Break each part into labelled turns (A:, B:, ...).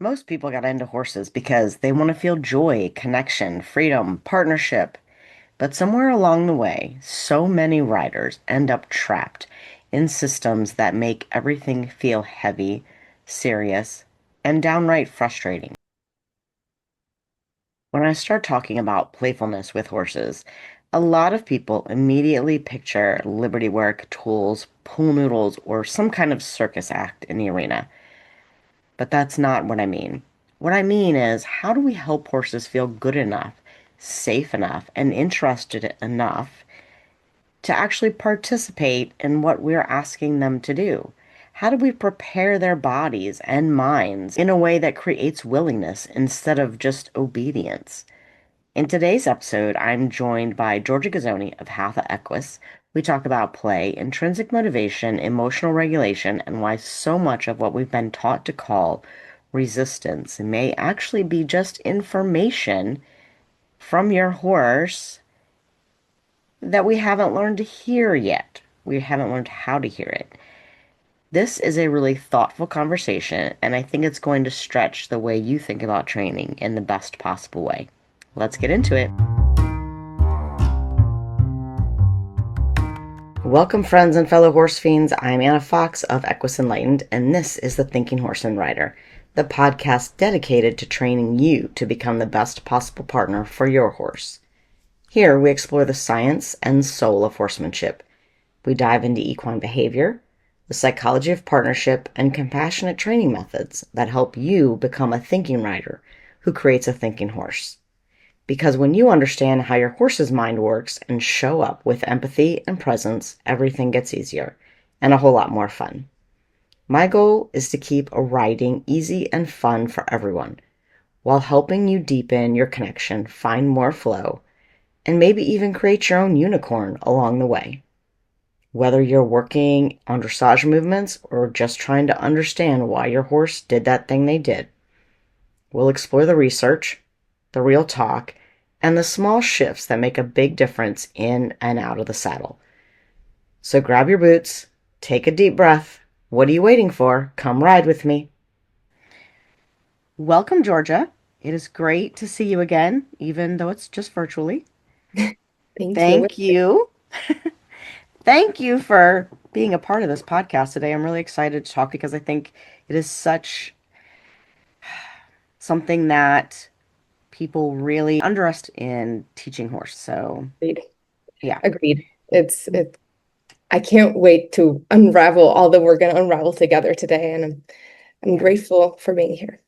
A: Most people got into horses because they want to feel joy, connection, freedom, partnership. But somewhere along the way, so many riders end up trapped in systems that make everything feel heavy, serious, and downright frustrating. When I start talking about playfulness with horses, a lot of people immediately picture liberty work, tools, pool noodles, or some kind of circus act in the arena. But that's not what I mean. What I mean is, how do we help horses feel good enough, safe enough, and interested enough to actually participate in what we're asking them to do? How do we prepare their bodies and minds in a way that creates willingness instead of just obedience? In today's episode, I'm joined by Giorgia Ghizzoni of Hatha Equus. We talk about play, intrinsic motivation, emotional regulation, and why so much of what we've been taught to call resistance may actually be just information from your horse that we haven't learned to hear yet. We haven't learned how to hear it. This is a really thoughtful conversation, and I think it's going to stretch the way you think about training in the best possible way. Let's get into it. Welcome, friends and fellow horse fiends. I'm Anna Fox of Equus Enlightened, and this is the Thinking Horseman Rider, the podcast dedicated to training you to become the best possible partner for your horse. Here, we explore the science and soul of horsemanship. We dive into equine behavior, the psychology of partnership, and compassionate training methods that help you become a thinking rider who creates a thinking horse. Because when you understand how your horse's mind works and show up with empathy and presence, everything gets easier and a whole lot more fun. My goal is to keep riding easy and fun for everyone, while helping you deepen your connection, find more flow, and maybe even create your own unicorn along the way. Whether you're working on dressage movements or just trying to understand why your horse did that thing they did, we'll explore the research, the real talk, and the small shifts that make a big difference in and out of the saddle. So grab your boots, take a deep breath. What are you waiting for? Come ride with me. Welcome, Giorgia. It is great to see you again, even though it's just virtually.
B: Thank you.
A: Thank you. Thank you for being a part of this podcast today. I'm really excited to talk because I think it is such something that people really underestimate in teaching horse. So,
B: Agreed.
A: yeah.
B: Agreed. I can't wait to unravel all that we're going to unravel together today, and I'm grateful for being here.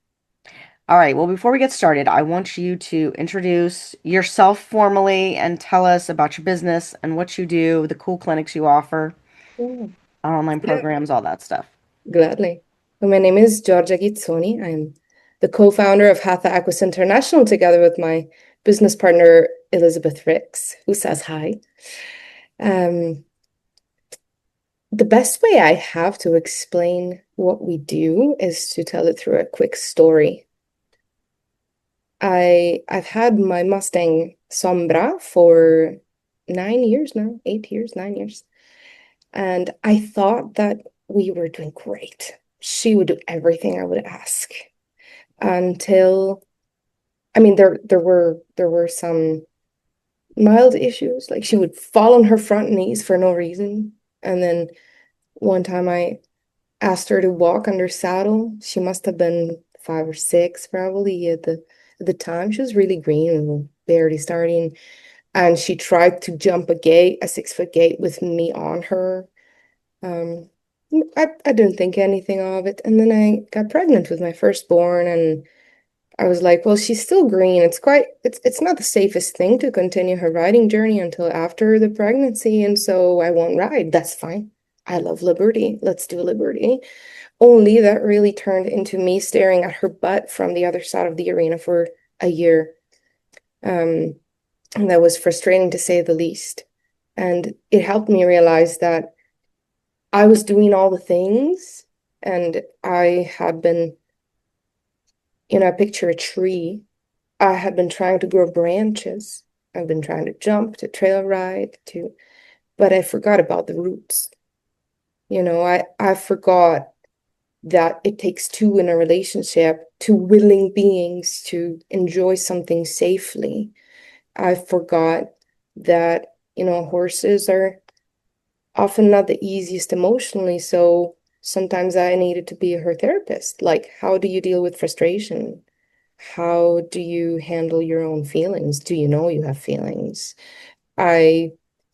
A: All right. Well, before we get started, I want you to introduce yourself formally and tell us about your business and what you do, the cool clinics you offer,
B: Yeah.
A: online
B: Yeah,
A: programs, all that stuff.
B: gladly. Well, my name is Giorgia Ghizzoni. I'm the co-founder of Hatha Equus International together with my business partner, Elizabeth Ricks, who says hi. Um, the best way I have to explain what we do is to tell it through a quick story. I've had my Mustang Sombra for 9 years now, 8 years, 9 years. And I thought that we were doing great. She would do everything I would ask until, I mean, there were some mild issues. Like she would fall on her front knees for no reason. And then one time I asked her to walk under saddle. She must have been 5 or 6 probably at the time. She was really green and barely starting. And she tried to jump a gate, a 6 foot gate with me on her. Um, I didn't think anything of it. And then I got pregnant with my firstborn, and I was like, well, she's still green. It's not the safest thing to continue her riding journey until after the pregnancy, and so I won't ride. That's fine. I love liberty. Let's do liberty. Only that really turned into me staring at her butt from the other side of the arena for a year. Um, and that was frustrating to say the least. And it helped me realize that I was doing all the things, and I had been, I picture a tree. I had been trying to grow branches. I've been trying to jump, to trail ride, but I forgot about the roots. I forgot that it takes two in a relationship, two willing beings to enjoy something safely. I forgot that, horses are often not the easiest emotionally. So sometimes I needed to be her therapist. Like, how do you deal with frustration? How do you handle your own feelings? Do you know you have feelings? I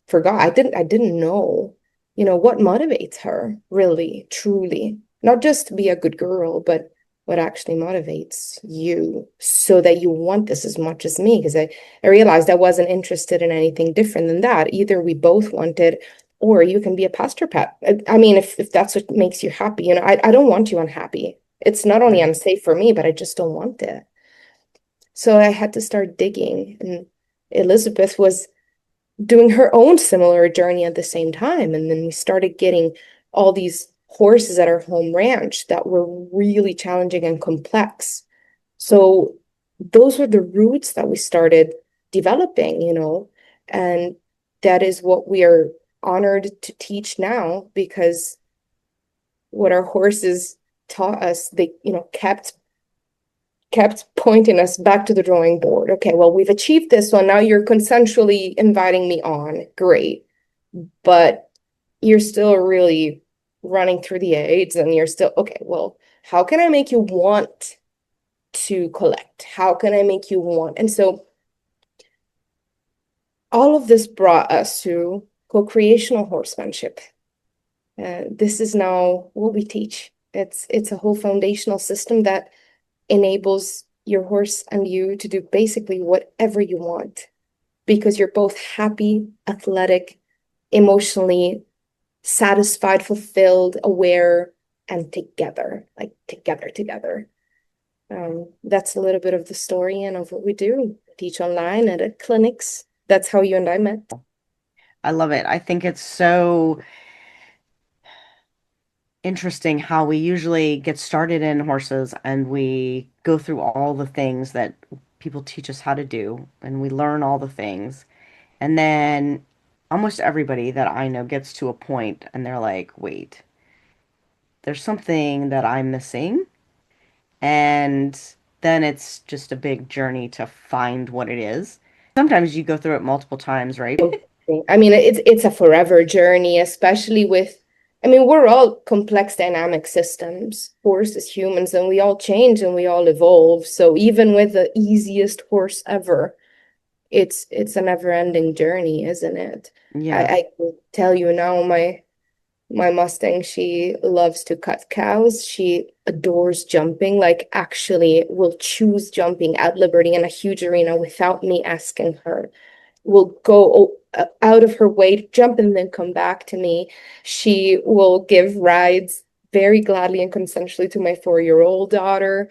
B: forgot. I didn't know, what motivates her really, truly. Not just to be a good girl, but what actually motivates you so that you want this as much as me. Because I realized I wasn't interested in anything different than that. Either we both wanted, or you can be a pastor pet. I mean, if that's what makes you happy, I don't want you unhappy. It's not only
A: Right.
B: unsafe for me, but I just don't want it. So I had to start digging. And Elizabeth was doing her own similar journey at the same time. And then we started getting all these horses at our home ranch that were really challenging and complex. So those were the roots that we started developing, and that is what we are honored to teach now because what our horses taught us, they, kept pointing us back to the drawing board. Okay, well, we've achieved this one. Now you're consensually inviting me on. Great. But you're still really running through the aids and you're still, okay, well, how can I make you want to collect? How can I make you want? And so all of this brought us to co-creational horsemanship. This is now what we teach. It's a whole foundational system that enables your horse and you to do basically whatever you want because you're both happy, athletic, emotionally satisfied, fulfilled, aware, and together, like together. That's a little bit of the story and of what we do. Teach online and at clinics. That's how you and I met.
A: I love it. I think it's so interesting how we usually get started in horses and we go through all the things that people teach us how to do and we learn all the things. And then almost everybody that I know gets to a point and they're like, wait, there's something that I'm missing. And then it's just a big journey to find what it is. Sometimes you go through it multiple times, right?
B: I mean, it's a forever journey, especially with, I mean, we're all complex dynamic systems, horses, humans, and we all change and we all evolve. So even with the easiest horse ever, it's a never-ending journey, isn't it?
A: Yeah.
B: I can tell you now, my Mustang, she loves to cut cows. She adores jumping, like actually will choose jumping at Liberty in a huge arena without me asking her. Will go out of her way to jump and then come back to me. She will give rides very gladly and consensually to my 4-year-old daughter.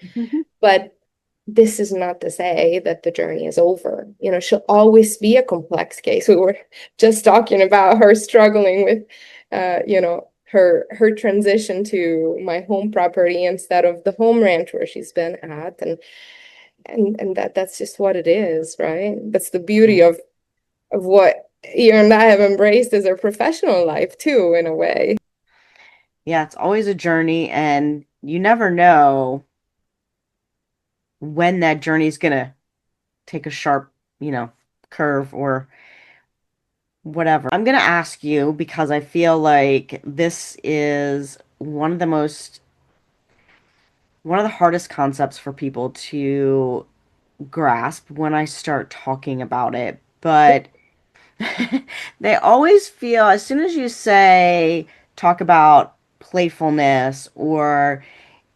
B: But this is not to say that the journey is over. She'll always be a complex case. We were just talking about her struggling with, her transition to my home property instead of the home ranch where she's been at, and that's just what it is, right? That's the beauty
A: Yeah.
B: of what you and I have embraced as our professional life too, in a way.
A: Yeah, it's always a journey, and you never know when that journey's gonna take a sharp, curve or whatever. I'm gonna ask you because I feel like this is one of the hardest concepts for people to grasp when I start talking about it, but they always feel as soon as you say talk about playfulness or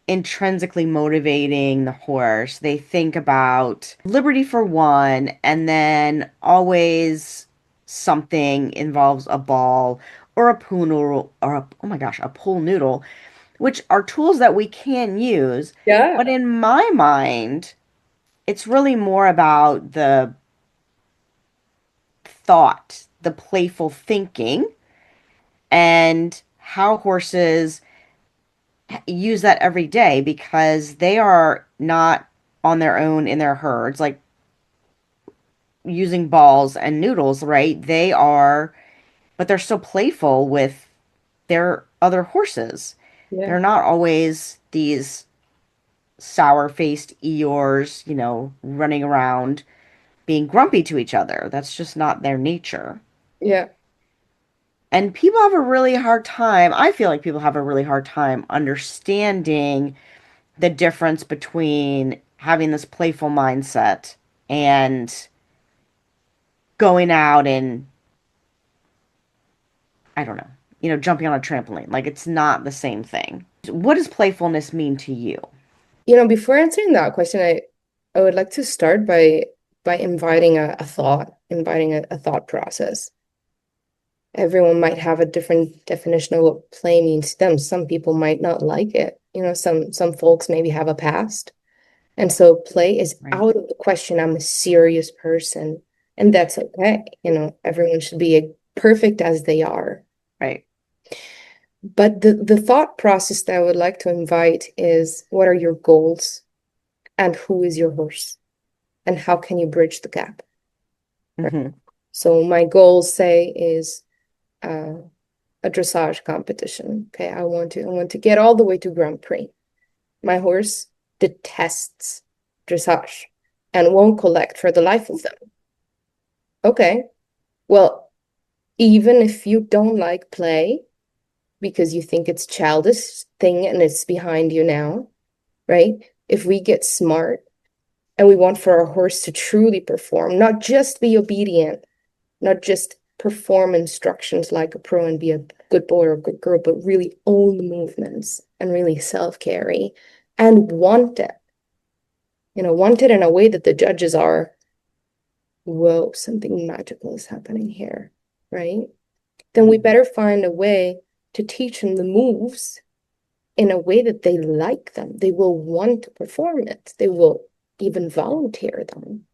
A: intrinsically motivating the horse, they think about liberty for one, and then always something involves a ball or a pool noodle or oh my gosh, a pool noodle, which are tools that we can use. But
B: Yeah.
A: in my mind, it's really more about the thought, the playful thinking, and how horses use that every day because they are not on their own in their herds, like using balls and noodles, right? But they're still playful with their other horses.
B: Yeah.
A: They're not always these sour-faced Eeyores, running around being grumpy to each other. That's just not their nature.
B: Yeah.
A: And people have a really hard time, I feel like people have a really hard time understanding the difference between having this playful mindset and going out and, I don't know, jumping on a trampoline. Like it's not the same thing. What does playfulness mean to you?
B: Before answering that question, I would like to start by inviting a thought, inviting a thought process. Everyone might have a different definition of what play means to them. Some people might not like it. Some folks maybe have a past. And so play is
A: Right.
B: out of the question. I'm a serious person, and that's okay. Everyone should be perfect as they are.
A: Right.
B: But the thought process that I would like to invite is what are your goals and who is your horse and how can you bridge the gap? Right.
A: Hmm.
B: So my goals say is uh, a dressage competition. Okay, I want to get all the way to Grand Prix. My horse detests dressage and won't collect for the life of them. Okay, well, even if you don't like play because you think it's childish thing and it's behind you now, right? If we get smart and we want for our horse to truly perform, not just be obedient, not just perform instructions like a pro and be a good boy or a good girl, but really own the movements and really self-carry and want it, want it in a way that the judges are, whoa, something magical is happening here, right? Then we better find a way to teach them the moves in a way that they like them. They will want to perform it. They will even volunteer them,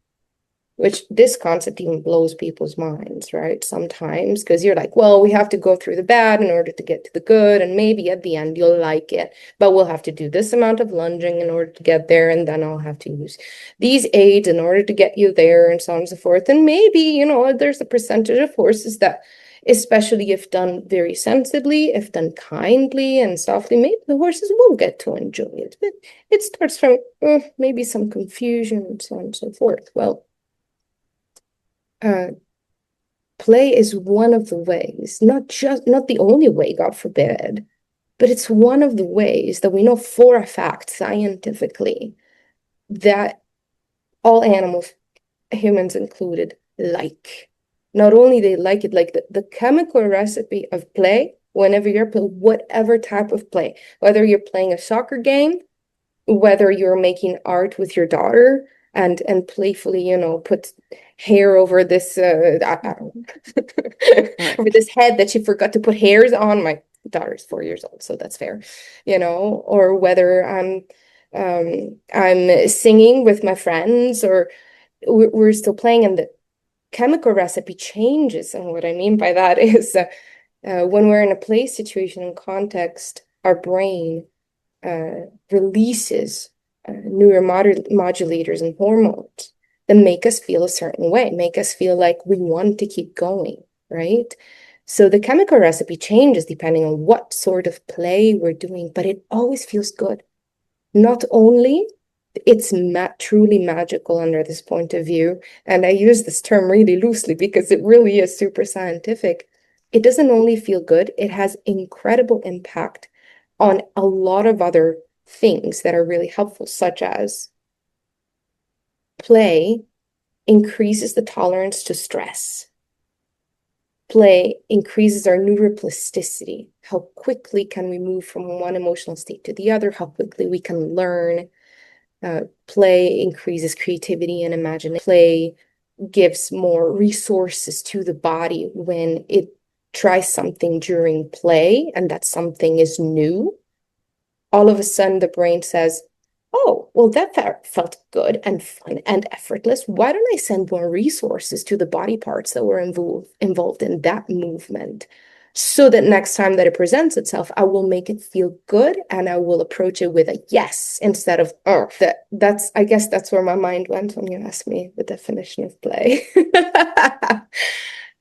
B: which this concept even blows people's minds, right? Sometimes, because you're like, well, we have to go through the bad in order to get to the good, and maybe at the end you'll like it, but we'll have to do this amount of lunging in order to get there, and then I'll have to use these aids in order to get you there, and so on and so forth. And maybe, there's a percentage of horses that, especially if done very sensibly, if done kindly and softly, maybe the horses will get to enjoy it. But it starts from maybe some confusion and so on and so forth. Well, uh, play is one of the ways, not the only way, God forbid, but it's one of the ways that we know for a fact scientifically that all animals, humans included, like. Not only they like it, like the chemical recipe of play, whenever you're playing whatever type of play, whether you're playing a soccer game, whether you're making art with your daughter and playfully, put hair over this I don't know,
A: Right.
B: over this head that she forgot to put hairs on. My daughter's 4 years old, so that's fair, or whether I'm singing with my friends or we're still playing and the chemical recipe changes. And what I mean by that is when we're in a play situation and context, our brain releases neuromodulators and hormones that make us feel a certain way, make us feel like we want to keep going, right? So the chemical recipe changes depending on what sort of play we're doing, but it always feels good. Not only it's truly magical under this point of view, and I use this term really loosely because it really is super scientific. It doesn't only feel good, it has incredible impact on a lot of other things that are really helpful, such as play increases the tolerance to stress. Play increases our neuroplasticity. How quickly can we move from one emotional state to the other? How quickly we can learn. Play increases creativity and imagination. Play gives more resources to the body when it tries something during play and that something is new. All of a sudden, the brain says, oh, well, that felt good and fun and effortless. Why don't I send more resources to the body parts that were involved in that movement? So that next time that it presents itself, I will make it feel good and I will approach it with a yes instead of that's I guess that's where my mind went when you asked me the definition of play.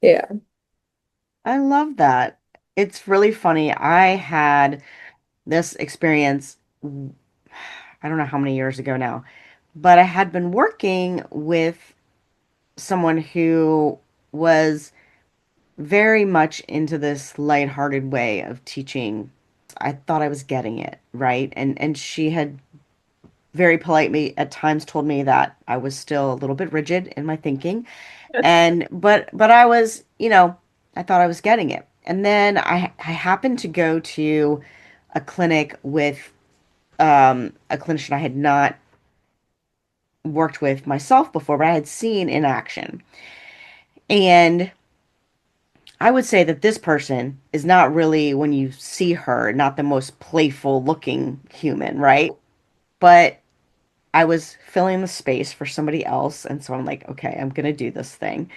B: Yeah.
A: I love that. It's really funny. I had This experience, I don't know how many years ago now, but I had been working with someone who was very much into this lighthearted way of teaching. I thought I was getting it, right? And she had very politely at times told me that I was still a little bit rigid in my thinking. And but I was, I thought I was getting it. And then I happened to go to a clinic with a clinician I had not worked with myself before, but I had seen in action. And I would say that this person is not really, when you see her, not the most playful looking human, right? But I was filling the space for somebody else. And so I'm like, okay, I'm going to do this thing.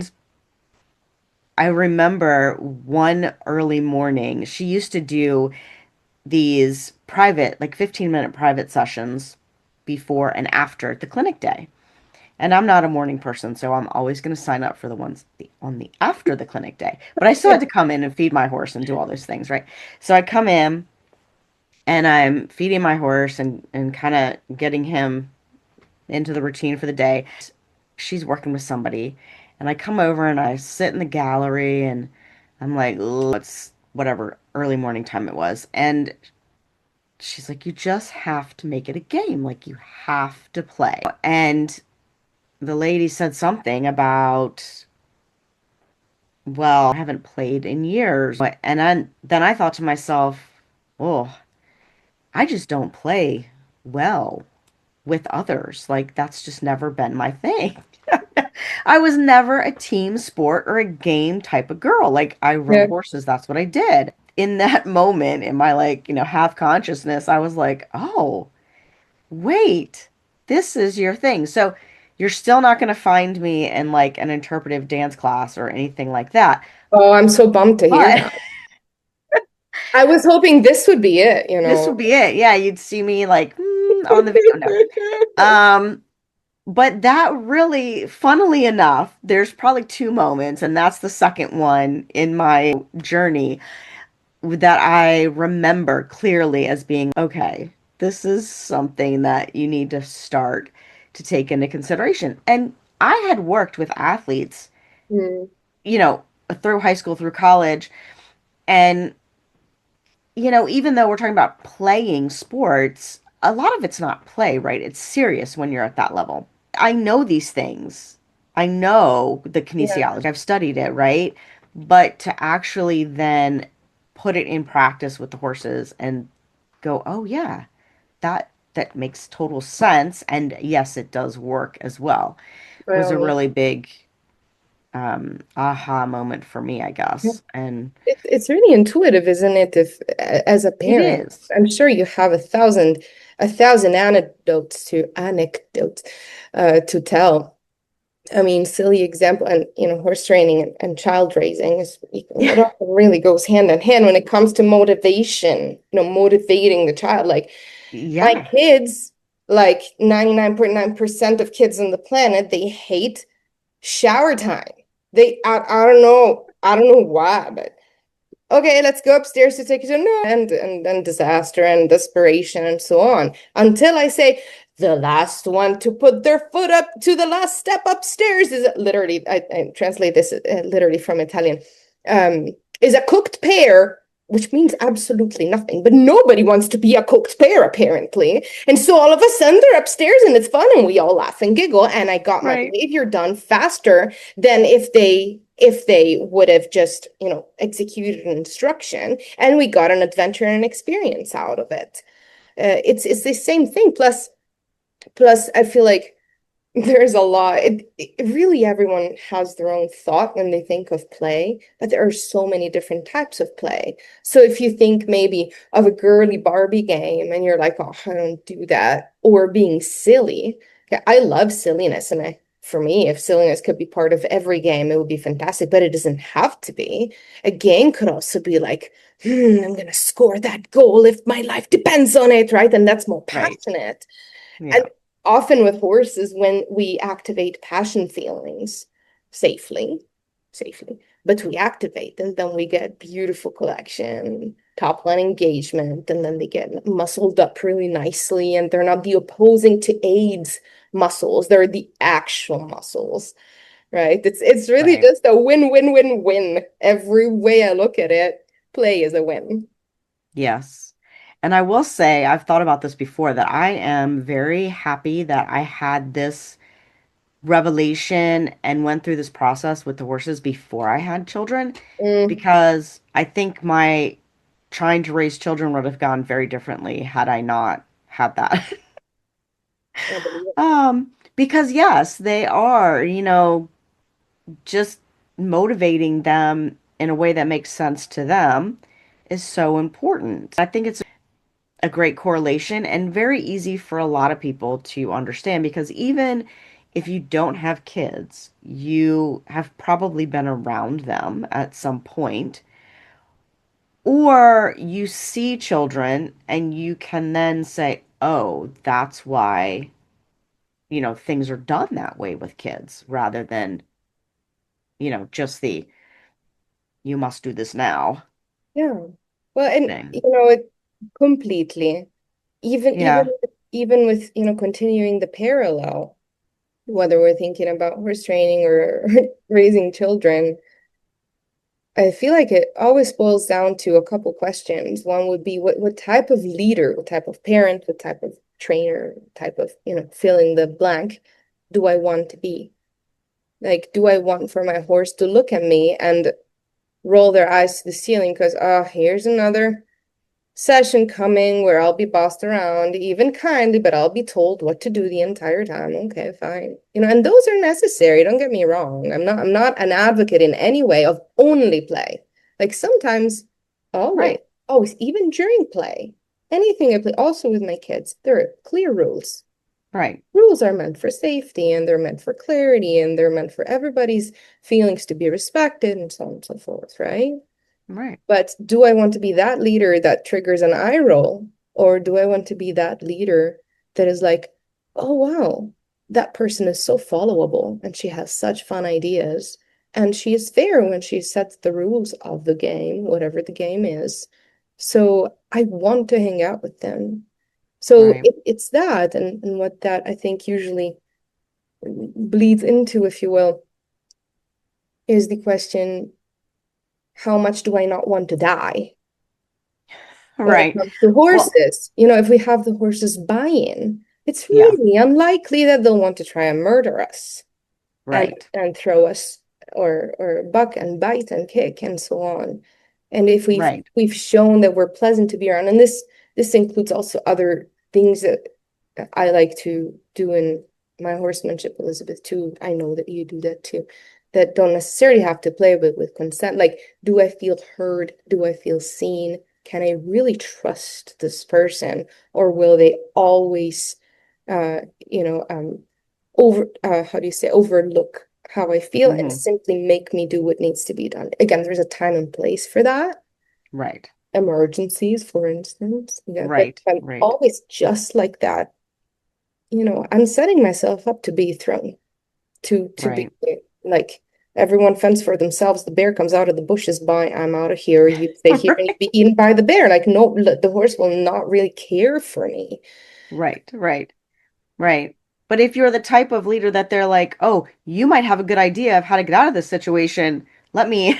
A: I remember one early morning, she used to do these private, like 15-minute private sessions before and after the clinic day. And I'm not a morning person, so I'm always going to sign up for the ones on the after the clinic day. But I still had to come in and feed my horse and do all those things, right? So I come in and I'm feeding my horse and kind of getting him into the routine for the day. She's working with somebody, and I come over and I sit in the gallery and I'm like, "Ugh," it's whatever early morning time it was. And she's like, you just have to make it a game. Like, you have to play. And the lady said something about, well, I haven't played in years. And then I thought to myself, oh, I just don't play well with others. Like, that's just never been my thing. I was never a team sport or a game type of girl. Like, I rode
B: Yeah.
A: horses, that's what I did. In that moment, in my, like, half consciousness, I was like, oh, wait, this is your thing. So you're still not going to find me in like an interpretive dance class or anything like that.
B: Oh, I'm so bummed to hear
A: But
B: that. I was hoping this would be it, you
A: this
B: know.
A: would be it. Yeah, you'd see me like on the video. No. Um, but that really, funnily enough, there's probably two moments, and that's the second one in my journey that I remember clearly as being, okay, this is something that you need to start to take into consideration. And I had worked with athletes,
B: Mm,
A: you know, through high school, through college, and even though we're talking about playing sports, a lot of it's not play, right? It's serious when you're at that level. I know these things. I know the
B: yeah,
A: kinesiology. I've studied it, right? But to actually then put it in practice with the horses and go, oh yeah, that makes total sense. And yes, it does work as well, was a
B: well,
A: really big aha moment for me, I
B: yeah.
A: guess. And
B: It's really intuitive, isn't it? If as a
A: it
B: parent,
A: is.
B: I'm sure you have a thousand anecdotes to tell. I mean, silly example, and horse training and child raising it
A: Yeah.
B: all really goes hand in hand when it comes to motivation, motivating the child. Like my
A: Yeah.
B: kids, like 99.9% of kids on the planet, they hate shower time. I don't know why, but okay, let's go upstairs to take it to no, and then disaster and desperation and so on. Until I say the last one to put their foot up to the last step upstairs is literally, I translate this literally from Italian, um, is a cooked pear, which means absolutely nothing. But nobody wants to be a cooked pear, apparently. And so all of a sudden they're upstairs and it's fun and we all laugh and giggle. And I got my
A: Right.
B: behavior done faster than if they would have just, executed an instruction, and we got an adventure and an experience out of it. It's the same thing. Plus, I feel like there's a lot. Really, everyone has their own thought when they think of play, but there are so many different types of play. So if you think maybe of a girly Barbie game and you're like, oh, I don't do that, or being silly. Yeah, I love silliness, and for me, if silliness could be part of every game, it would be fantastic, but it doesn't have to be. A game could also be like, I'm gonna score that goal if my life depends on it, right? And that's more
A: Right.
B: passionate. And
A: Yeah.
B: often with horses, when we activate passion feelings safely, safely, but we activate, and then we get beautiful collection, top line engagement, and then they get muscled up really nicely, and they're not the opposing to aids muscles, they're the actual muscles, right? It's really
A: Right.
B: just a win-win-win-win. Every way I look at it, play is a win.
A: Yes. And I will say, I've thought about this before, that I am very happy that I had this revelation and went through this process with the horses before I had children,
B: Mm,
A: because I think my trying to raise children would have gone very differently had I not had that.
B: I believe it.
A: Because yes, they are, just motivating them in a way that makes sense to them is so important. I think it's a great correlation and very easy for a lot of people to understand, because even if you don't have kids, you have probably been around them at some point, or you see children and you can then say, oh, that's why, things are done that way with kids rather than, just the you must do this now
B: Yeah. Well, and
A: thing.
B: it completely.
A: Yeah,
B: Even with, continuing the parallel, whether we're thinking about horse training or raising children, I feel like it always boils down to a couple questions. One would be what type of leader, what type of parent, what type of trainer, type of, fill in the blank do I want to be? Like, do I want for my horse to look at me and roll their eyes to the ceiling because, here's another session coming where I'll be bossed around, even kindly, but I'll be told what to do the entire time. Okay, fine. And those are necessary, don't get me wrong. I'm not an advocate in any way of only play. Like sometimes, always,
A: right,
B: always, even during play, anything I play, also with my kids, there are clear rules.
A: right,
B: Rules are meant for safety and they're meant for clarity and they're meant for everybody's feelings to be respected and so on and so forth, right?
A: right,
B: But do I want to be that leader that triggers an eye roll? Or do I want to be that leader that is like, oh, wow, that person is so followable and she has such fun ideas. And she is fair when she sets the rules of the game, whatever the game is. So I want to hang out with them. So
A: right.
B: it's that. And what that I think usually bleeds into, if you will, is the question, how much do I not want to die? When it
A: Right.
B: comes to
A: Well,
B: horses, if we have the horses buy-in, it's
A: yeah,
B: really unlikely that they'll want to try and murder us and
A: right,
B: throw us or buck and bite and kick and so on. And if
A: right.
B: we've shown that we're pleasant to be around, and this includes also other things that I like to do in my horsemanship, Elizabeth, too. I know that you do that too. That don't necessarily have to play with consent. Like, do I feel heard? Do I feel seen? Can I really trust this person? Or will they always, uh, you know, how do you say, overlook how I feel and
A: Hmm.
B: simply make me do what needs to be done? Again, there's a time and place for that.
A: Right,
B: Emergencies, for instance. Yeah, but
A: right,
B: if I'm
A: right,
B: always just like that, I'm setting myself up to be thrown, to be
A: right.
B: like everyone fends for themselves. The bear comes out of the bushes. Bye, I'm out of here. You stay here and you
A: Right,
B: be eaten by the bear. Like, no, the horse will not really care for me.
A: right, right, right. But if you're the type of leader that they're like, oh, you might have a good idea of how to get out of this situation. Let me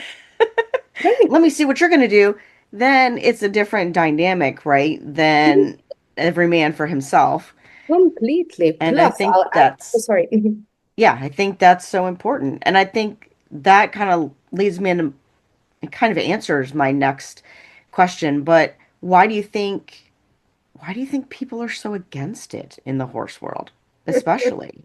B: Right.
A: let me see what you're going to do. Then it's a different dynamic, right? Than every man for himself.
B: Completely.
A: And I
B: Plus,
A: think
B: I'll add, oh,
A: that's
B: sorry.
A: yeah, I think that's so important. And I think that kind of leads me into, it kind of answers my next question, but why do you think people are so against it in the horse world, especially?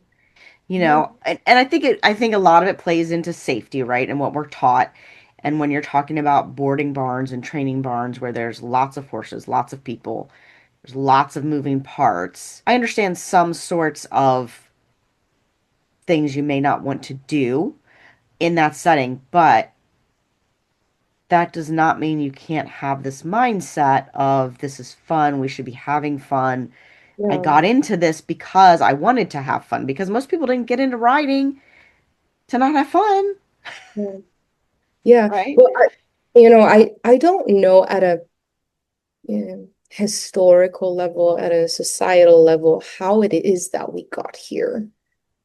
A: And I think a lot of it plays into safety, right? And what we're taught. And when you're talking about boarding barns and training barns where there's lots of horses, lots of people, there's lots of moving parts. I understand some sorts of things you may not want to do in that setting, but that does not mean you can't have this mindset of this is fun, we should be having fun. I
B: Yeah.
A: got into this because I wanted to have fun, because most people didn't get into riding to not have fun.
B: Yeah. Yeah.
A: right?
B: Well, I don't know at a historical level, at a societal level, how it is that we got here.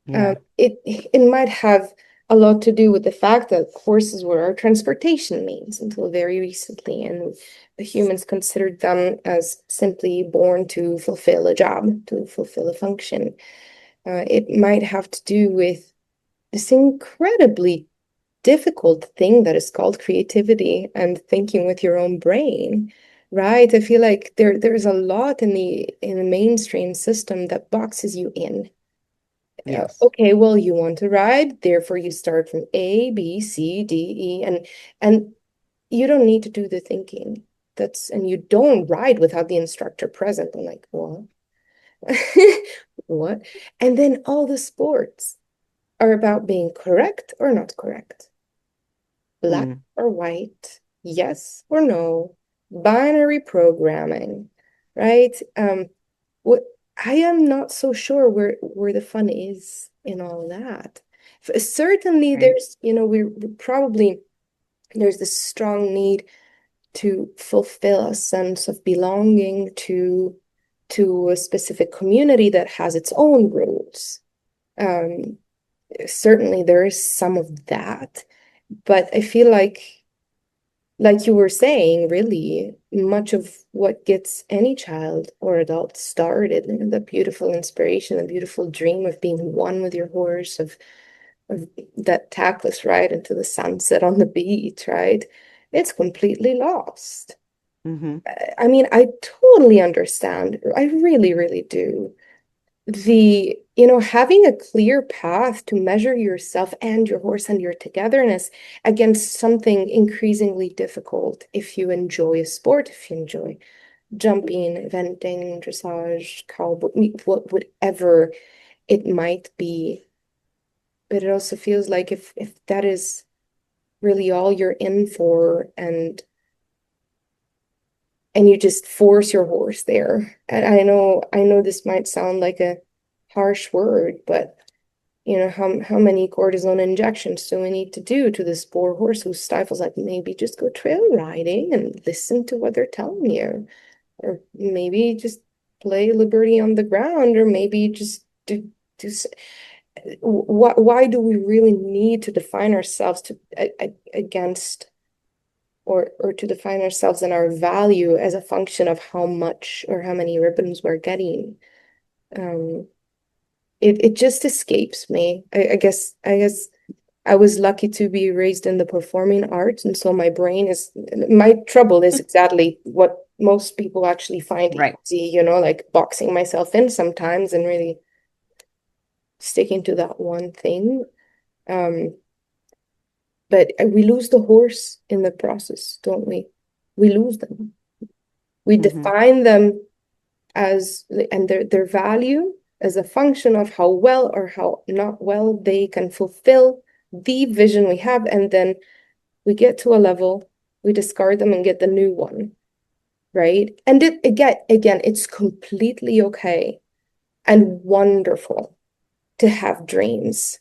A: Yeah.
B: It might have a lot to do with the fact that horses were our transportation means until very recently, and the humans considered them as simply born to fulfill a job, to fulfill a function. It might have to do with this incredibly difficult thing that is called creativity and thinking with your own brain, right? I feel like there's a lot in the mainstream system that boxes you in.
A: Yes.
B: Okay, well, you want to ride, therefore you start from A, B, C, D, E, and you don't need to do the thinking. And you don't ride without the instructor present. I'm like, what? What? And then all the sports are about being correct or not correct, black
A: Mm.
B: or white, yes or no, binary programming, right? What I am not so sure where the fun is in all that. Certainly,
A: Right.
B: we're probably there's this strong need to fulfill a sense of belonging to a specific community that has its own rules. Um, Certainly, there is some of that, but I feel like you were saying, really, much of what gets any child or adult started, the beautiful inspiration, the beautiful dream of being one with your horse, of that tactless ride into the sunset on the beach, right? It's completely lost.
A: Mm-hmm.
B: I mean, I totally understand. I really, really do. Having a clear path to measure yourself and your horse and your togetherness against something increasingly difficult if you enjoy a sport, if you enjoy jumping, eventing, dressage, cowboy, whatever it might be. But it also feels like if that is really all you're in for, and you just force your horse there. And I know this might sound like a harsh word, but how many cortisone injections do we need to do to this poor horse who stifles? Like, maybe just go trail riding and listen to what they're telling you, or maybe just play liberty on the ground, or maybe just do why do we really need to define ourselves against, or to define ourselves and our value as a function of how much or how many ribbons we're getting? Um, it just escapes me. I guess I was lucky to be raised in the performing arts, and so my trouble is exactly what most people actually find
A: Right.
B: easy, like boxing myself in sometimes and really sticking to that one thing. Um, but we lose the horse in the process, don't we? We lose them. We
A: Mm-hmm.
B: define them and their value as a function of how well or how not well they can fulfill the vision we have, and then we get to a level, we discard them and get the new one, right? And again, it's completely okay and wonderful to have dreams,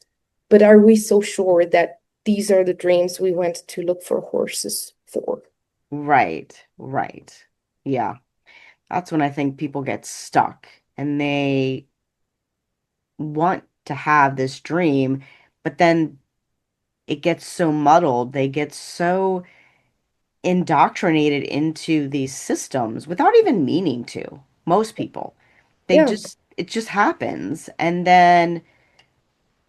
B: but are we so sure that these are the dreams we went to look for horses for?
A: Right. Right. Yeah. That's when I think people get stuck and they want to have this dream, but then it gets so muddled. They get so indoctrinated into these systems without even meaning to. Most people,
B: Yeah.
A: it just happens. And then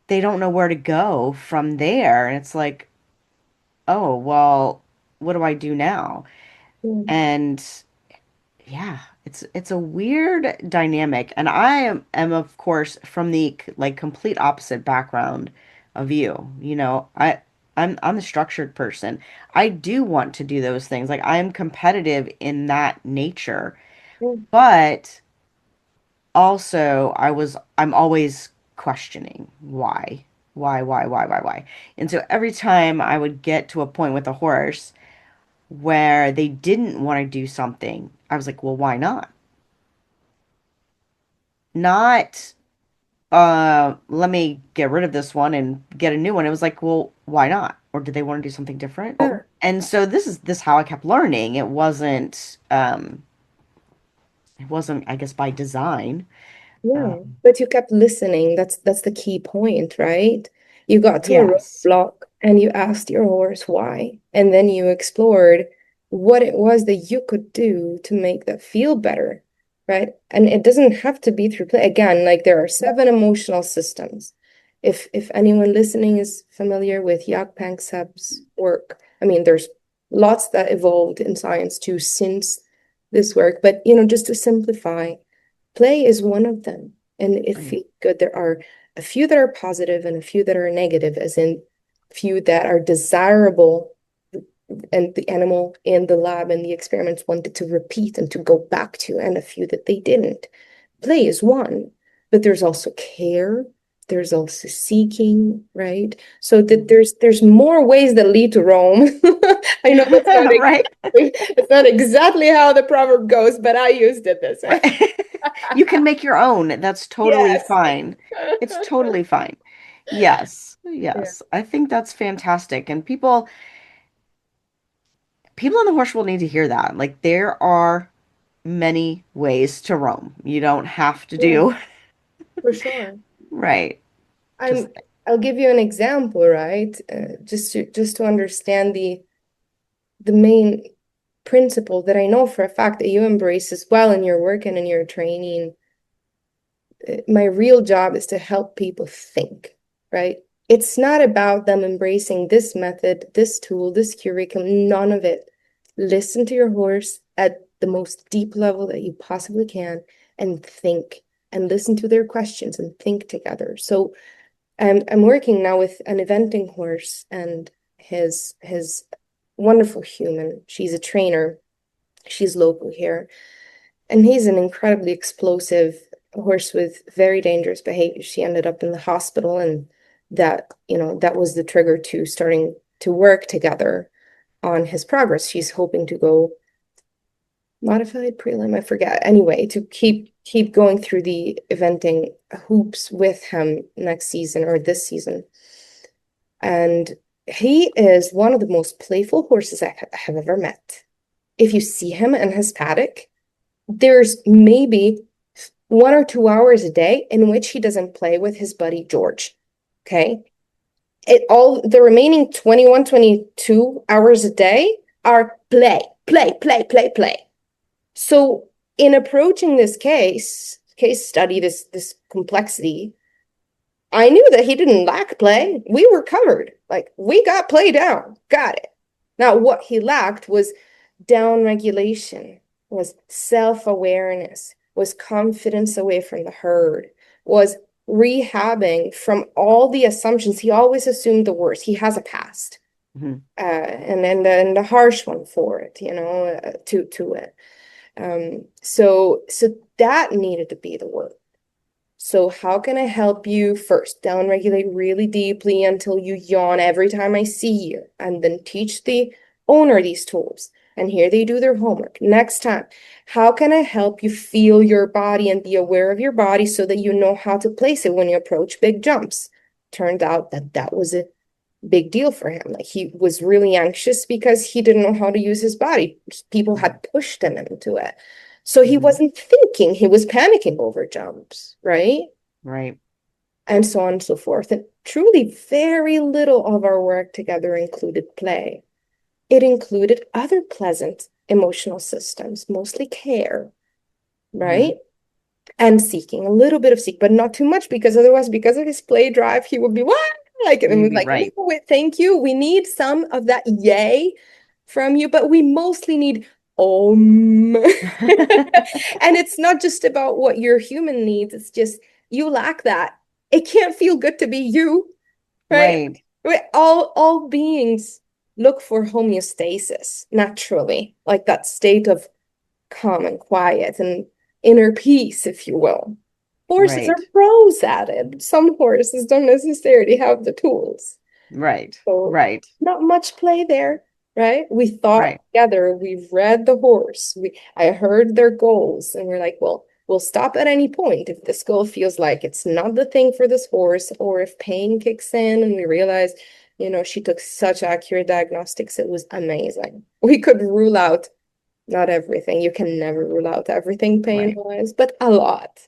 A: they don't know where to go from there. And it's like, oh, well, what do I do now?
B: Yeah.
A: And yeah, it's a weird dynamic. And I am of course from the like complete opposite background of you. I'm the structured person. I do want to do those things. Like I am competitive in that nature.
B: Yeah.
A: But also I'm always questioning why. Why? And so every time I would get to a point with a horse where they didn't want to do something, I was like, well, why not? Not let me get rid of this one and get a new one. It was like, well, why not? Or did they want to do something different?
B: Yeah.
A: And so this how I kept learning. It wasn't, I guess, by design.
B: Yeah,
A: Um,
B: but you kept listening. That's the key point, right? You got to a
A: yes.
B: roadblock and you asked your horse why, and then you explored what it was that you could do to make that feel better, right? And it doesn't have to be through play. Again, like there are seven emotional systems. If anyone listening is familiar with Jaak Panksepp's work, I mean, there's lots that evolved in science too since this work, but just to simplify. Play is one of them, and it
A: Right.
B: feels good. There are a few that are positive and a few that are negative, as in few that are desirable, and the animal in the lab and the experiments wanted to repeat and to go back to, and a few that they didn't. Play is one, but there's also care. There's also seeking, right? So that
A: Mhm.
B: there's more ways that lead to Rome. I know
A: Right.
B: it's not exactly how the proverb goes, but I used it this way.
A: Right. You can make your own. That's totally
B: Yes.
A: fine. It's totally fine. Yes.
B: Yeah.
A: Yes. I think that's fantastic. And people in the horse will need to hear that. Like there are many ways to roam. You don't have to
B: Yeah,
A: do
B: for sure.
A: right.
B: I'm
A: Just
B: I'll give you an example, right? Just to understand the main principle that I know for a fact that you embrace as well in your work and in your training. My real job is to help people think, right? It's not about them embracing this method, this tool, this curriculum, none of it. Listen to your horse at the most deep level that you possibly can and think and listen to their questions and think together. So I'm working now with an eventing horse and his wonderful human. She's a trainer. She's local here. And he's an incredibly explosive horse with very dangerous behavior. She ended up in the hospital, and that was the trigger to starting to work together on his progress. She's hoping to go modified prelim, I forget. Anyway, to keep going through the eventing hoops with him next season or this season. And he is one of the most playful horses I have ever met. If you see him in his paddock, there's maybe 1 or 2 hours a day in which he doesn't play with his buddy George. Okay. All the remaining 21, 22 hours a day are play, play, play, play, play. So in approaching this case study, this complexity, I knew that he didn't lack play. We were covered. Like we got play down. Got it. Now what he lacked was down regulation, was self-awareness, was confidence away from the herd, was rehabbing from all the assumptions. He always assumed the worst. He has a past,
A: mhm.
B: and a harsh one for it, to it. So that needed to be the work. So how can I help you? First, downregulate really deeply until you yawn every time I see you, and then teach the owner these tools. And here they do their homework. Next time, how can I help you feel your body and be aware of your body so that you know how to place it when you approach big jumps? Turned out that was a big deal for him. Like he was really anxious because he didn't know how to use his body. People had pushed him into it. So he
A: Mhm.
B: wasn't thinking, he was panicking over jumps, right?
A: Right.
B: And so on and so forth. And truly, very little of our work together included play. It included other pleasant emotional systems, mostly care,
A: Mhm.
B: right? And seeking, a little bit of seek, but not too much, because otherwise, because of his play drive, he would be what? Like, and
A: You'd
B: we'd
A: be
B: like,
A: right.
B: wait, thank you. We need some of that yay from you, but we mostly need om. And it's not just about what your human needs, it's just you lack that. It can't feel good to be you, right?
A: Right.
B: All beings look for homeostasis naturally, like that state of calm and quiet and inner peace, if you will. Horses are
A: Right.
B: pros at it. Some horses don't necessarily have the tools.
A: Right.
B: So
A: Right.
B: not much play there, right? We thought
A: Right.
B: together, we've read the horse. I heard their goals, and we're like, well, We'll stop at any point if the skull feels like it's not the thing for this horse, or if pain kicks in and we realize, she took such accurate diagnostics. It was amazing. We could rule out not everything. You can never rule out everything
A: Right.
B: pain-wise, but a lot.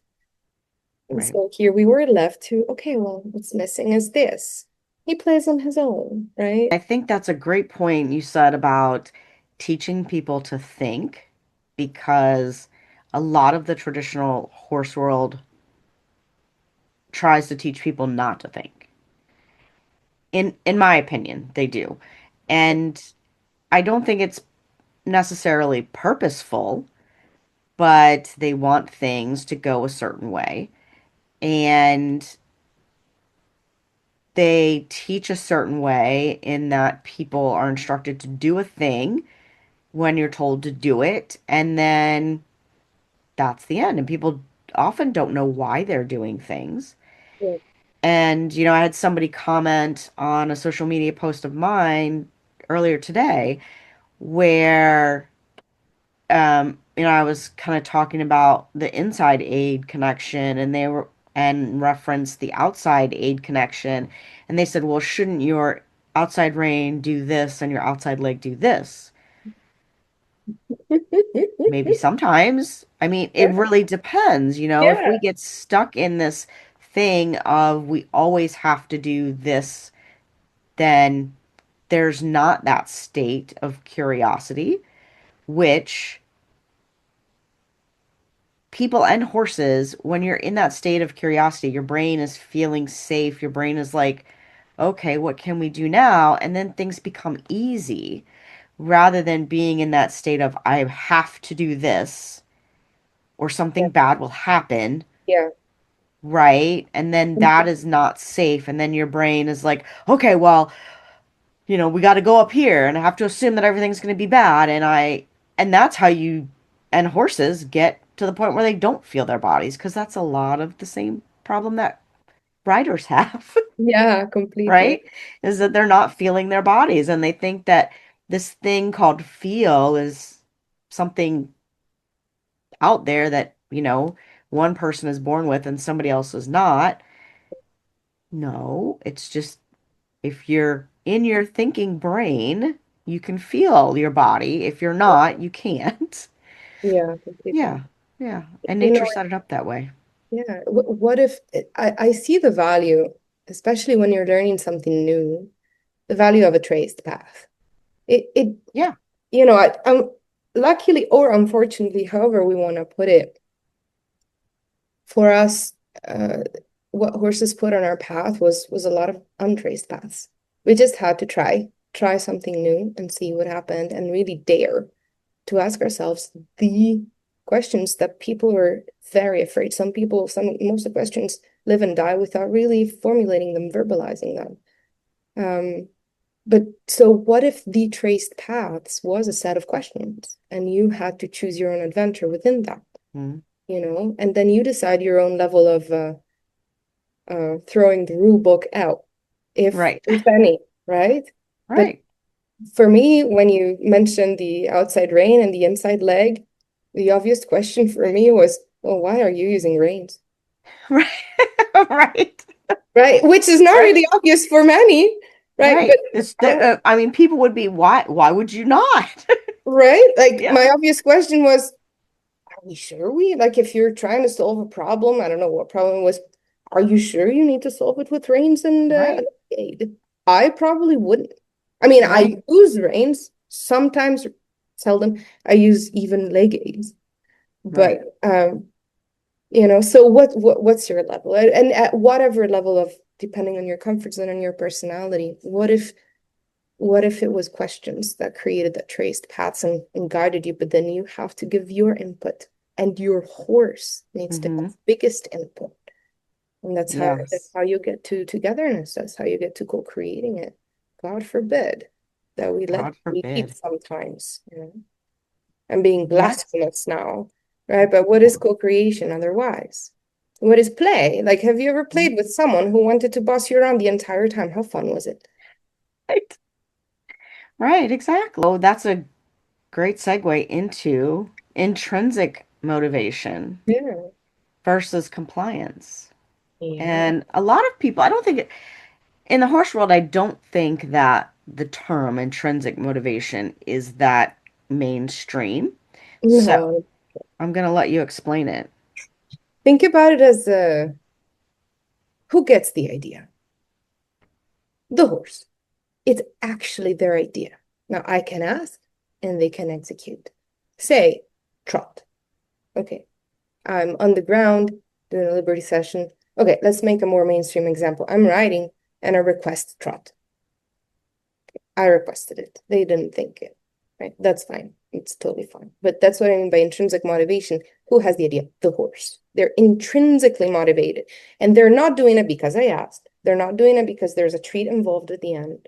B: And
A: Right.
B: so here we were left to, okay, well, what's missing is this. He plays on his own, right?
A: I think that's a great point you said about teaching people to think, because a lot of the traditional horse world tries to teach people not to think. In my opinion, they do. And I don't think it's necessarily purposeful, but they want things to go a certain way. And they teach a certain way in that people are instructed to do a thing when you're told to do it, and then that's the end. And people often don't know why they're doing things.
B: Yeah.
A: And, I had somebody comment on a social media post of mine earlier today where, I was kind of talking about the inside aid connection, and they were, and referenced the outside aid connection. And they said, well, shouldn't your outside rein do this and your outside leg do this? Maybe sometimes. I mean, it
B: Yeah.
A: really depends. If we
B: Yeah.
A: get stuck in this thing of we always have to do this, then there's not that state of curiosity, which people and horses, when you're in that state of curiosity, your brain is feeling safe. Your brain is like, okay, what can we do now? And then things become easy rather than being in that state of, I have to do this or
B: Yeah.
A: something bad will happen.
B: Yeah.
A: Right. And then that is not safe. And then your brain is like, okay, well, we got to go up here and I have to assume that everything's going to be bad. And that's how and horses get to the point where they don't feel their bodies, because that's a lot of the same problem that riders have,
B: Yeah, completely.
A: right? Is that they're not feeling their bodies and they think that this thing called feel is something out there that, one person is born with and somebody else is not. No, it's just if you're in your thinking brain, you can feel your body. If you're not, you can't.
B: Yeah, completely.
A: Yeah, yeah. And
B: You know,
A: nature set it up that way.
B: yeah. What if I see the value, especially when you're learning something new, the value of a traced path. It
A: Yeah.
B: luckily or unfortunately, however we want to put it, for us, uh, what horses put on our path was a lot of untraced paths. We just had to try something new and see what happened, and really dare to ask ourselves the questions that people are very afraid. Most of the questions live and die without really formulating them, verbalizing them. But so what if the traced paths was a set of questions and you had to choose your own adventure within that,
A: Mhm.
B: and then you decide your own level of throwing the rule book out,
A: Right.
B: if any, right? But
A: Right.
B: for me, when you mentioned the outside rein and the inside leg, the obvious question for me was, well, why are you using reins?
A: Right. Right.
B: Right? Which is not
A: Right.
B: really obvious for many, right? But
A: Right.
B: uh,
A: I mean, people would be, why would you not?
B: right? Like
A: Yeah.
B: my obvious question was, are we sure like if you're trying to solve a problem, I don't know what problem it was, are you sure you need to solve it with reins and
A: Right.
B: aid? I probably wouldn't. I mean, I
A: Right.
B: use reins sometimes, seldom. I use even leg aids.
A: Right.
B: But so what's your level? And at whatever level of, depending on your comfort zone and your personality, what if it was questions that created that traced paths and guided you, but then you have to give your input and your horse needs the
A: Hmm.
B: biggest input. And that's
A: Yes.
B: how you get to togetherness. That's how you get to co-creating it. God forbid that we let
A: God
B: lead
A: forbid.
B: sometimes. I'm being
A: Yes.
B: blasphemous now, right? But what is co-creation otherwise? What is play? Like, have you ever played with someone who wanted to boss you around the entire time? How fun was it?
A: Right. Right. Exactly. Oh, that's a great segue into intrinsic motivation
B: Yeah.
A: versus compliance.
B: Yeah.
A: And a lot of people, I don't think, in the horse world, I don't think that the term intrinsic motivation is that mainstream. So
B: No,
A: I'm going to let you explain it.
B: think about it as who gets the idea? The horse. It's actually their idea. Now I can ask and they can execute. Say, trot. Okay. I'm on the ground doing a liberty session. Okay, let's make a more mainstream example. I'm riding and I request trot. I requested it. They didn't think it. Right? That's fine. It's totally fine. But that's what I mean by intrinsic motivation. Who has the idea? The horse. They're intrinsically motivated. And they're not doing it because I asked. They're not doing it because there's a treat involved at the end.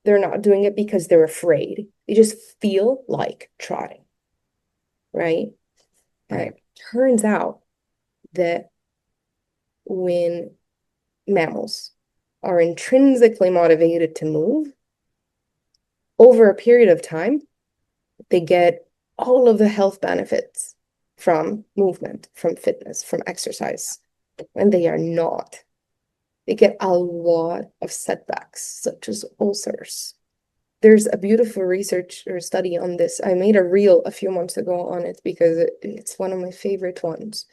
B: They're not doing it because they're afraid. They just feel like trotting, right? And
A: Right.
B: it turns out that when mammals are intrinsically motivated to move, over a period of time, they get all of the health benefits from movement, from fitness, from exercise. When they are not, they get a lot of setbacks, such as ulcers. There's a beautiful research or study on this. I made a reel a few months ago on it because it's one of my favorite ones.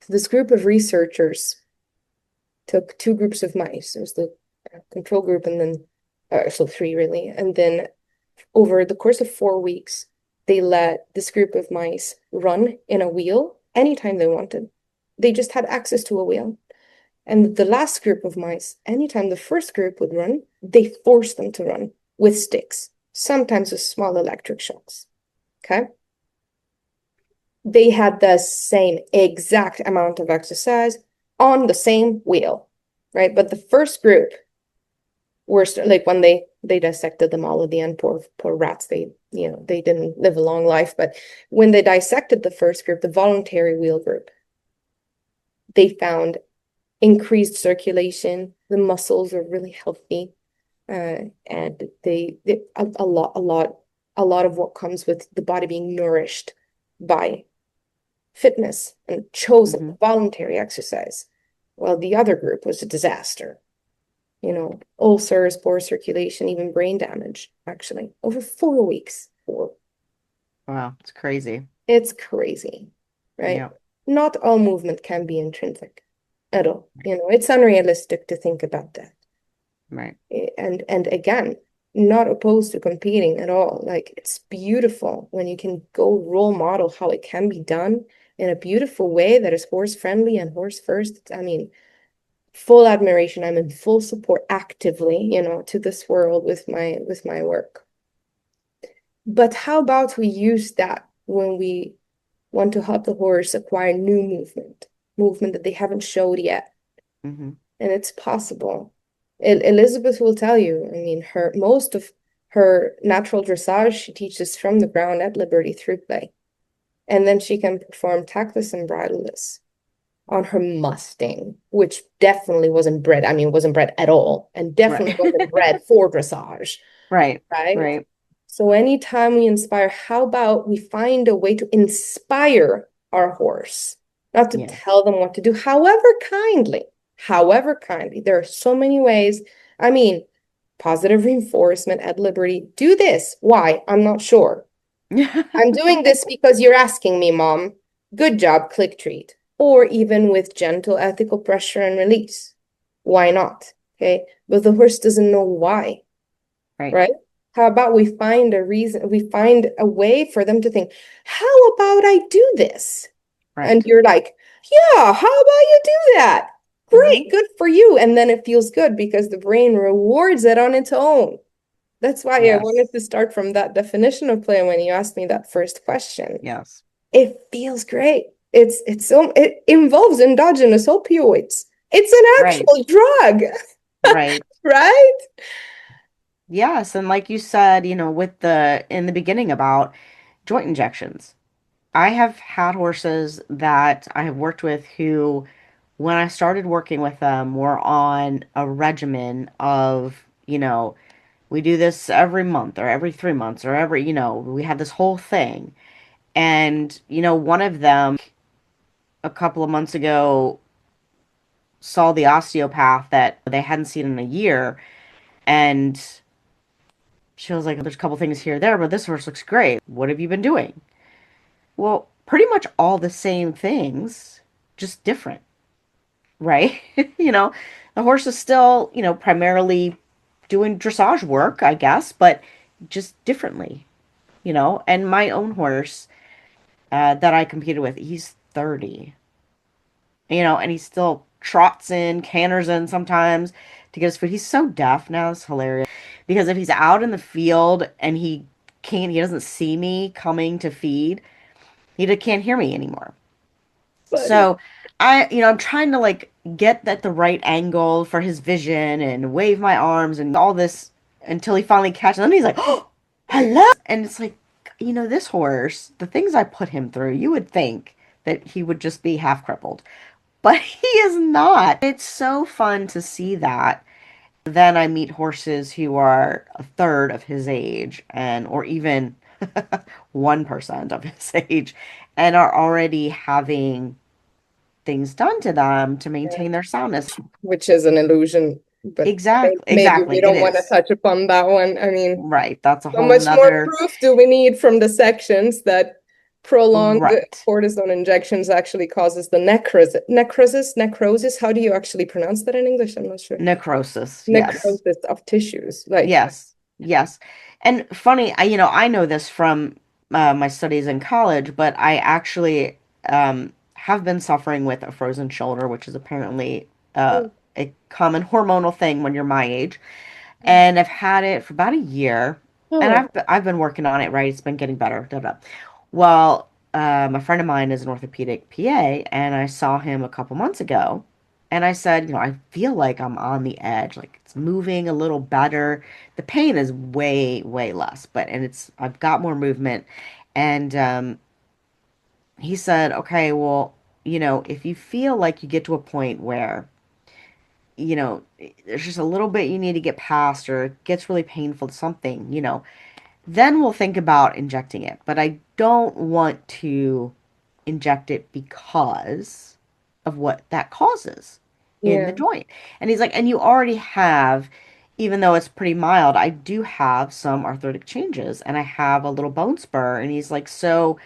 B: This group of researchers took two groups of mice. It was the control group and then, so three really. And then over the course of 4 weeks, they let this group of mice run in a wheel anytime they wanted. They just had access to a wheel. And the last group of mice, anytime the first group would run, they forced them to run with sticks, sometimes with small electric shocks. Okay. They had the same exact amount of exercise on the same wheel, right? But the first group were like when they dissected them all at the end, poor rats, they didn't live a long life. But when they dissected the first group, the voluntary wheel group, they found increased circulation, the muscles are really healthy, and they a lot of what comes with the body being nourished by fitness and chosen
A: Hmm.
B: voluntary exercise. While the other group was a disaster. Ulcers, poor circulation, even brain damage, actually, over 4 weeks.
A: Wow, it's crazy.
B: It's crazy, right?
A: Yeah.
B: Not all movement can be intrinsic at all. It's unrealistic to think about that.
A: Right.
B: And again, not opposed to competing at all. Like it's beautiful when you can go role model how it can be done in a beautiful way that is horse friendly and horse first. I mean, full admiration. I'm in full support actively, to this world with my work. But how about we use that when we want to help the horse acquire new movement that they haven't showed yet?
A: Hmm.
B: And it's possible. Elizabeth will tell you, I mean, most of her natural dressage she teaches from the ground at Liberty through play. And then she can perform tactless and bridleless on her Mustang, which definitely wasn't bred. I mean, wasn't bred at all, and definitely
A: Right.
B: wasn't bred for dressage,
A: Right.
B: right?
A: Right.
B: So anytime we inspire, how about we find a way to inspire our horse, not to
A: Yeah.
B: tell them what to do, however kindly. There are so many ways. I mean, positive reinforcement at Liberty. Do this. Why? I'm not sure. I'm doing this because you're asking me, Mom. Good job, click treat. Or even with gentle ethical pressure and release. Why not? Okay. But the horse doesn't know why,
A: Right.
B: right? How about we find a reason, we find a way for them to think, how about I do this? And
A: Right.
B: you're like, yeah, how about you do that?
A: Hmm.
B: Great, good for you. And then it feels good because the brain rewards it on its own. That's why I
A: Yes.
B: wanted to start from that definition of play when you asked me that first question.
A: Yes.
B: It feels great. It involves endogenous opioids. It's an
A: Right.
B: actual drug,
A: Right.
B: right?
A: Yes. And like you said, with in the beginning about joint injections, I have had horses that I have worked with who, when I started working with them, were on a regimen of, we do this every month or every 3 months or we had this whole thing. And, one of them a couple of months ago saw the osteopath that they hadn't seen in a year. And she was like, there's a couple things here, there, but this horse looks great. What have you been doing? Well, pretty much all the same things, just different, right? The horse is still, primarily doing dressage work, I guess, but just differently, And my own horse that I competed with, he's 30, and he still trots in, canters in sometimes to get his food. He's so deaf now. It's hilarious because if he's out in the field and he doesn't see me coming to feed, can't hear me anymore.
B: Buddy.
A: So I'm trying to like get at the right angle for his vision and wave my arms and all this until he finally catches. And then he's like, "Oh, hello!" And it's like, this horse, the things I put him through, you would think that he would just be half crippled, but he is not. It's so fun to see that. Then I meet horses who are a third of his age or even 1% of his age and are already having things done to them to
B: Yeah.
A: maintain their soundness.
B: Which is an illusion, but
A: Exactly,
B: maybe we
A: exactly. It
B: don't want to
A: is.
B: touch upon that one. I mean,
A: Right. That's a
B: how
A: whole
B: much more
A: nother.
B: proof do we need from the sections that prolonged
A: Right.
B: cortisone injections actually causes the necrosis? How do you actually pronounce that in English? I'm not sure.
A: Necrosis. Yes.
B: Necrosis of tissues. Like,
A: Yes. Yes. And funny, I know this from my studies in college, but I actually have been suffering with a frozen shoulder, which is apparently
B: oh,
A: a common hormonal thing when you're my age. And I've had it for about a year, and
B: oh,
A: I've been working on it. Right, it's been getting better. Da, da. Well, a friend of mine is an orthopedic PA, and I saw him a couple months ago, and I said, I feel like I'm on the edge, like it's moving a little better. The pain is way, way less, but and I've got more movement, and he said, okay, well, if you feel like you get to a point where there's just a little bit you need to get past or it gets really painful to something, then we'll think about injecting it. But I don't want to inject it because of what that causes in the
B: yeah,
A: joint. And he's like, and you already have, even though it's pretty mild, I do have some arthritic changes and I have a little bone spur. And he's like, so,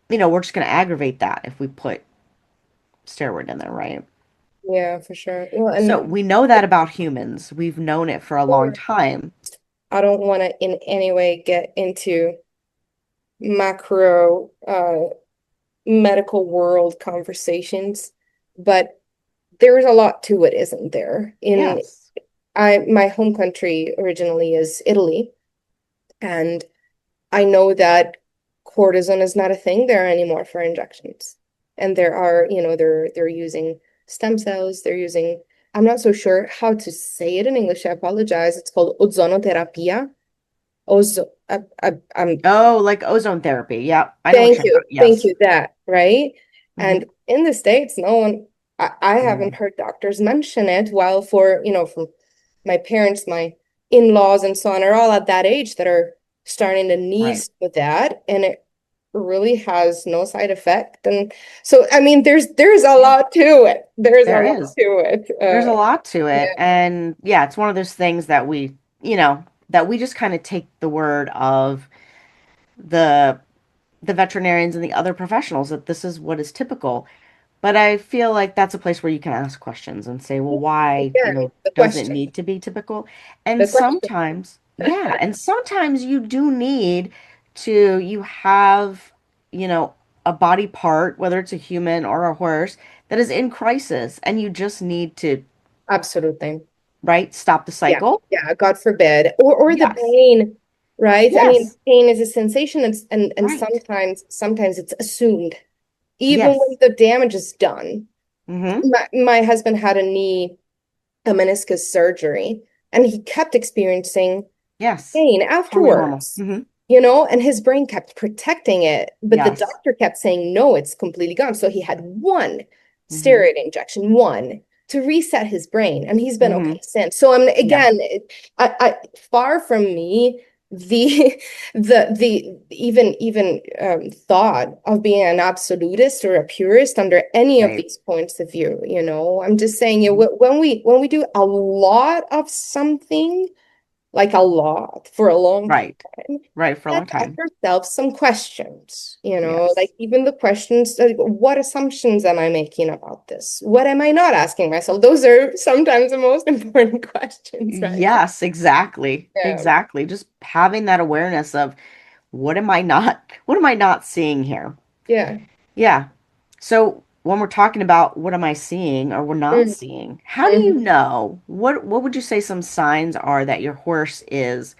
A: we're just going to aggravate that if we put steroid in there, right?
B: yeah, for sure. Well,
A: So
B: and
A: we know that about humans. We've known it for a long time.
B: I don't want to in any way get into macro medical world conversations, but there's a lot to it, isn't there? In
A: Yes.
B: my home country originally is Italy, and I know that cortisone is not a thing there anymore for injections. And there are, they're using stem cells, they're using, I'm not so sure how to say it in English. I apologize. It's called ozonoterapia. I'm
A: Oh, like ozone therapy. Yeah, I know what
B: Thank
A: you're
B: you.
A: about.
B: Thank
A: Yes.
B: you, that, right?
A: Hmm.
B: And in the States, no one, I haven't
A: Mm.
B: heard doctors mention it, while from my parents, my in-laws and so on are all at that age that are starting to
A: Right.
B: niece with that, and it really has no side effect. And so, I mean, there's a
A: Yeah,
B: lot to it. There's a
A: there
B: lot
A: is.
B: to it.
A: There's a lot to it.
B: Yeah,
A: And yeah, it's one of those things that we just kind of take the word of the the veterinarians and the other professionals that this is what is typical. But I feel like that's a place where you can ask questions and say, well, why,
B: again, the
A: does it
B: question,
A: need to be typical? And
B: the question.
A: sometimes, yeah, and sometimes you do need you have, you know, a body part, whether it's a human or a horse, that is in crisis, and you just need to,
B: Absolutely.
A: right, stop the
B: Yeah,
A: cycle.
B: yeah, God forbid. Or the
A: Yes,
B: pain, right? I mean,
A: yes,
B: pain is a sensation, and
A: right,
B: sometimes it's assumed, even when
A: yes,
B: the damage is done.
A: mm-hmm,
B: My husband had a meniscus surgery, and he kept experiencing
A: yes,
B: pain
A: totally normal.
B: afterwards,
A: Mm-hmm,
B: and his brain kept protecting it, but the
A: yes,
B: doctor kept saying, no, it's completely gone. So he had one
A: mm-hmm,
B: steroid injection, one to reset his brain, and he's been
A: mm-hmm,
B: okay since. So I'm
A: yeah,
B: again, far from me the the even thought of being an absolutist or a purist under any of
A: Right.
B: these points of view, you know. I'm just saying,
A: Mhm.
B: when we do a lot of something, like a lot for a long
A: Right.
B: time,
A: Right. For a long
B: let's ask
A: time.
B: ourselves some questions, you know, like
A: Yes.
B: even the questions, like, what assumptions am I making about this? What am I not asking myself? Those are sometimes the most important questions, right?
A: Yes, exactly.
B: Yeah.
A: Exactly. Just having that awareness of what am I not seeing here?
B: Yeah.
A: Yeah. So when we're talking about what am I seeing or we're not
B: Mm.
A: seeing, how do you
B: Mhm.
A: know? What would you say some signs are that your horse is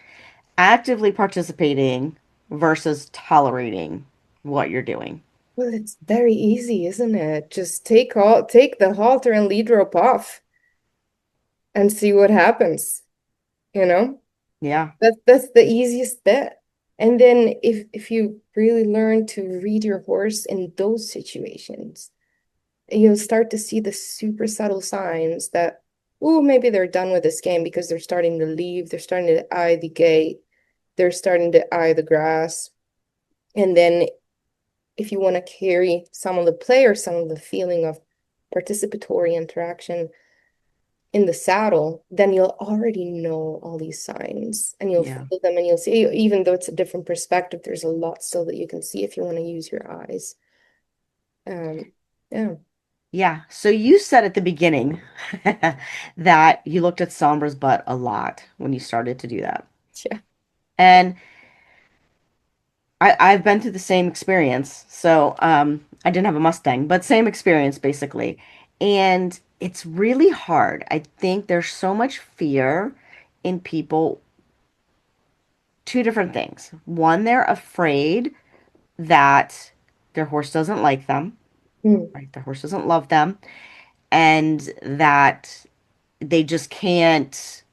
A: actively participating versus tolerating what you're doing?
B: Well, it's very easy, isn't it? Just take the halter and lead rope off and see what happens, you know?
A: Yeah.
B: That's the easiest bit. And then if you really learn to read your horse in those situations, you'll start to see the super subtle signs that, oh, maybe they're done with this game because they're starting to leave, they're starting to eye the gate, they're starting to eye the grass. And then if you want to carry some of the play or some of the feeling of participatory interaction in the saddle, then you'll already know all these signs and you'll
A: Yeah.
B: feel them and you'll see, even though it's a different perspective, there's a lot still that you can see if you want to use your eyes. Yeah.
A: Yeah. So you said at the beginning that you looked at Sombra's butt a lot when you started to do that.
B: Yeah.
A: And I've been through the same experience. So I didn't have a Mustang, but same experience basically. And it's really hard. I think there's so much fear in people. Two different things. One, they're afraid that their horse doesn't like them,
B: Mm.
A: right? Their horse doesn't love them, and that they just can't,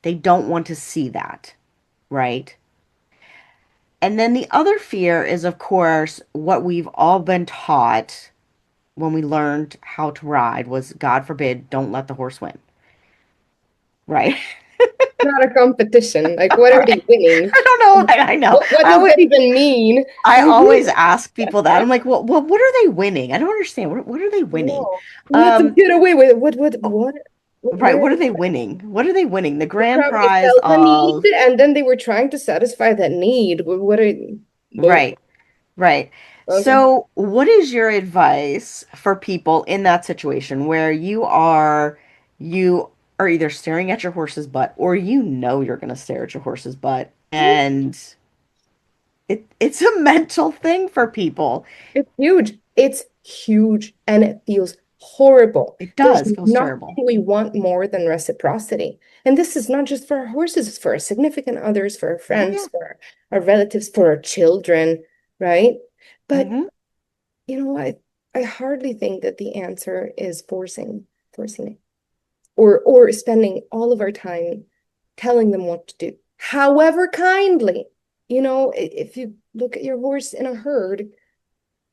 A: they don't want to see that, right? And then the other fear is, of course, what we've all been taught when we learned how to ride was, God forbid, don't let the horse win, right?
B: Not a competition. Like, what are they
A: Right.
B: winning?
A: I don't know. I know.
B: What
A: I
B: does
A: would.
B: that even mean?
A: I
B: Like,
A: always ask people that. I'm like, well, what are they winning? I don't understand. What are they winning?
B: no, let them
A: Um,
B: get away with it. What?
A: right.
B: Where
A: What are they winning? What are they winning? The
B: they
A: grand
B: probably
A: prize
B: felt a need,
A: of,
B: and then they were trying to satisfy that need. What are? Whoa.
A: right, right.
B: Okay.
A: So, what is your advice for people in that situation where you are either staring at your horse's butt or you know you're going to stare at your horse's butt and it's a mental thing for people.
B: It's huge. It's huge, and it feels horrible.
A: It
B: There's
A: does feels
B: nothing
A: terrible.
B: we want more than reciprocity. And this is not just for our horses, it's for our significant others, for our
A: Oh
B: friends,
A: yeah.
B: for our relatives, for our children, right? But
A: Hmm.
B: you know, I hardly think that the answer is forcing it, or spending all of our time telling them what to do. However kindly, you know, if you look at your horse in a herd,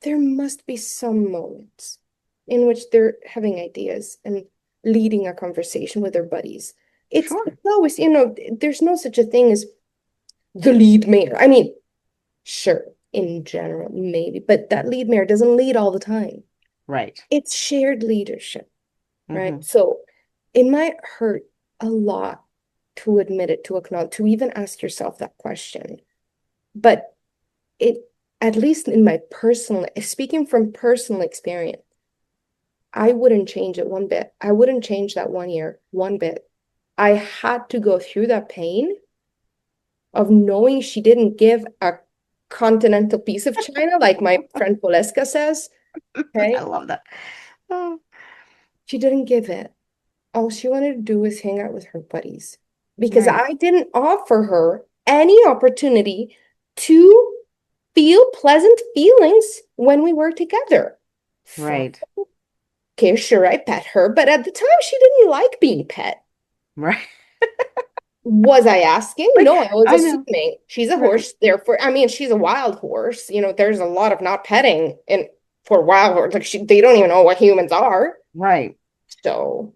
B: there must be some moments in which they're having ideas and leading a conversation with their buddies.
A: Sure.
B: It's always, you know, there's no such a thing as the lead mare. I mean, sure, in general, maybe, but that lead mare doesn't lead all the time.
A: Right.
B: It's shared leadership, right?
A: Hmm.
B: So it might hurt a lot to admit it, to acknowledge, to even ask yourself that question. But it, at least in my personal, speaking from personal experience, I wouldn't change it one bit. I wouldn't change that 1 year one bit. I had to go through that pain of knowing she didn't give a continental piece of China, like my friend Poleska says.
A: I
B: Okay.
A: love that. Oh,
B: She didn't give it. All she wanted to do was hang out with her buddies because
A: right.
B: I didn't offer her any opportunity to feel pleasant feelings when we were together. Fine.
A: Right.
B: Okay, sure, I pet her, but at the time she didn't like being pet.
A: Right.
B: Was I asking?
A: Like,
B: No, I was
A: I know.
B: assuming she's a
A: Right.
B: horse, therefore, I mean, she's a wild horse. You know, there's a lot of not petting in for wild horse. Like they don't even know what humans are.
A: Right.
B: So.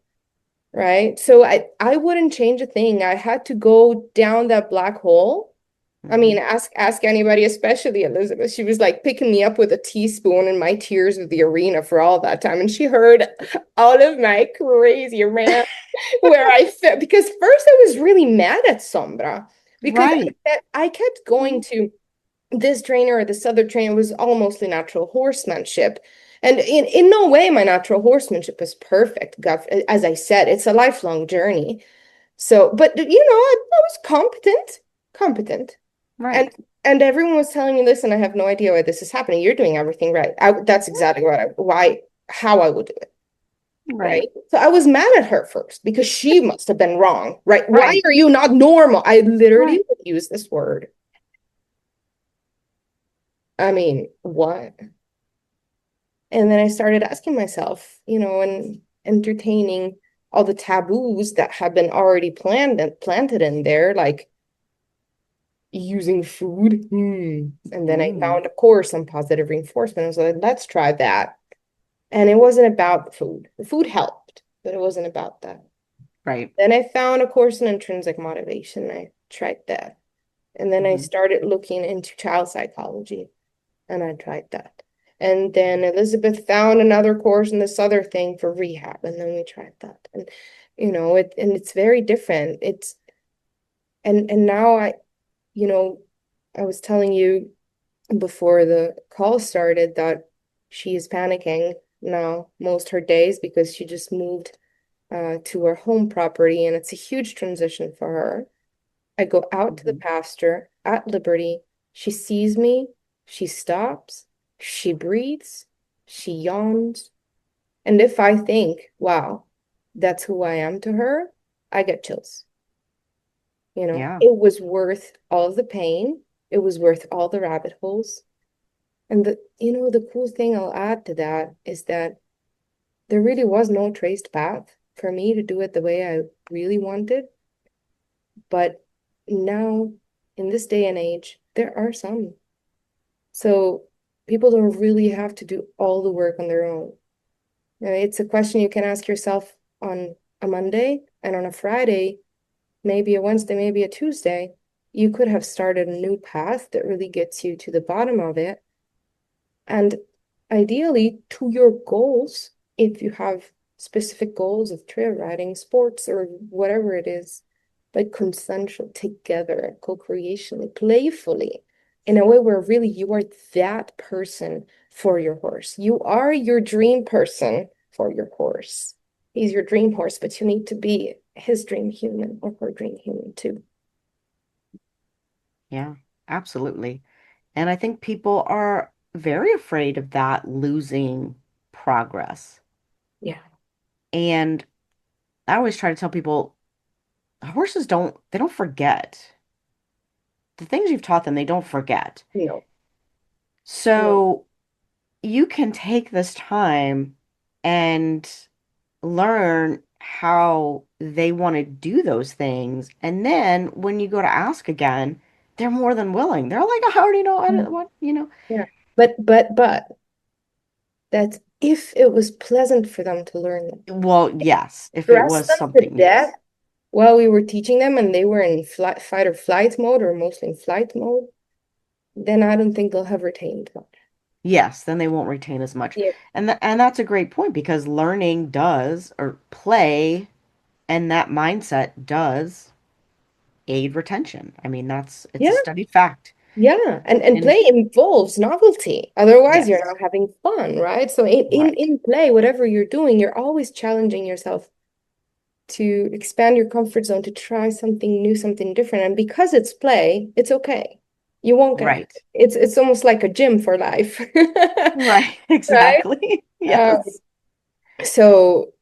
B: right? So I wouldn't change a thing. I had to go down that black hole. I mean,
A: Hmm.
B: ask anybody, especially Elizabeth. She was like picking me up with a teaspoon in my tears of the arena for all that time, and she heard all of my crazy rant where I felt because first I was really mad at Sombra because
A: Right.
B: I kept going to this trainer or this other trainer was all mostly natural horsemanship. And in no way my natural horsemanship is perfect. As I said, it's a lifelong journey. So, but I was competent. And
A: Right.
B: and everyone was telling me, listen, I have no idea why this is happening. You're doing everything right. That's exactly how I would do it.
A: Right.
B: Right. So I was mad at her first because she must have been wrong. Right. Why
A: Right.
B: are you not normal? I literally
A: Right.
B: would use this word. I mean, what? And then I started asking myself, and entertaining all the taboos that have been already planned and planted in there, like using food. And then I
A: Mm.
B: found a course on positive reinforcement. I was like, let's try that. And it wasn't about the food. The food helped, but it wasn't about that.
A: Right.
B: Then I found a course in intrinsic motivation. I tried that. And then I
A: Hmm.
B: started looking into child psychology. And I tried that. And then Elizabeth found another course in this other thing for rehab, and then we tried that. And it's very different. And now you know, I was telling you before the call started that she is panicking now most her days because she just moved to her home property, and it's a huge transition for her. I go out to the
A: Hmm.
B: pasture at Liberty. She sees me. She stops. She breathes. She yawns. And if I think, wow, that's who I am to her, I get chills.
A: Yeah.
B: It was worth all of the pain. It was worth all the rabbit holes. And the cool thing I'll add to that is that there really was no traced path for me to do it the way I really wanted. But now, in this day and age, there are some. So people don't really have to do all the work on their own. It's a question you can ask yourself on a Monday and on a Friday, maybe a Wednesday, maybe a Tuesday. You could have started a new path that really gets you to the bottom of it. And ideally, to your goals, if you have specific goals of trail riding, sports, or whatever it is, but consensual together, co-creationally, playfully, in a way where really you are that person for your horse. You are your dream person for your horse. He's your dream horse, but you need to be his dream human or her dream human too.
A: Yeah. Absolutely. And I think people are very afraid of that losing progress.
B: Yeah.
A: And I always try to tell people horses they don't forget. The things you've taught them, they don't forget.
B: No, no.
A: So you can take this time and learn how they want to do those things. And then when you go to ask again, they're more than willing. They're like, I already know what.
B: Yeah. But that's if it was pleasant for them to learn them.
A: Well, yes, if it
B: Stress
A: was
B: them to
A: something,
B: death
A: yes.
B: while we were teaching them and they were in fight or flight mode or mostly in flight mode, then I don't think they'll have retained much.
A: Yes, then they won't retain as much.
B: Yeah.
A: And that's a great point because learning does, or play and that mindset does aid retention. I mean, it's a
B: Yeah.
A: studied fact.
B: Yeah. And
A: And
B: play involves novelty. Otherwise, you're
A: yes,
B: not having fun, right? So in
A: right,
B: play, whatever you're doing, you're always challenging yourself to expand your comfort zone, to try something new, something different. And because it's play, it's okay. You won't get hurt.
A: right,
B: It's almost like a gym for life.
A: right,
B: Right?
A: exactly.
B: Um,
A: Yes.
B: so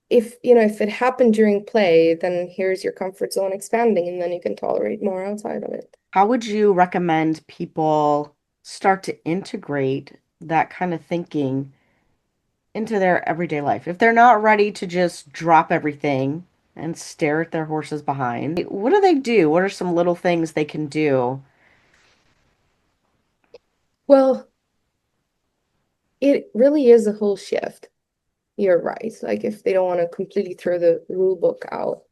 B: if it happened during play, then here's your comfort zone expanding, and then you can tolerate more outside of it.
A: How would you recommend people start to integrate that kind of thinking into their everyday life? If they're not ready to just drop everything and stare at their horses behind, what do they do? What are some little things they can do?
B: Well, it really is a whole shift. you're right. Like if they don't want to completely throw the rule book out.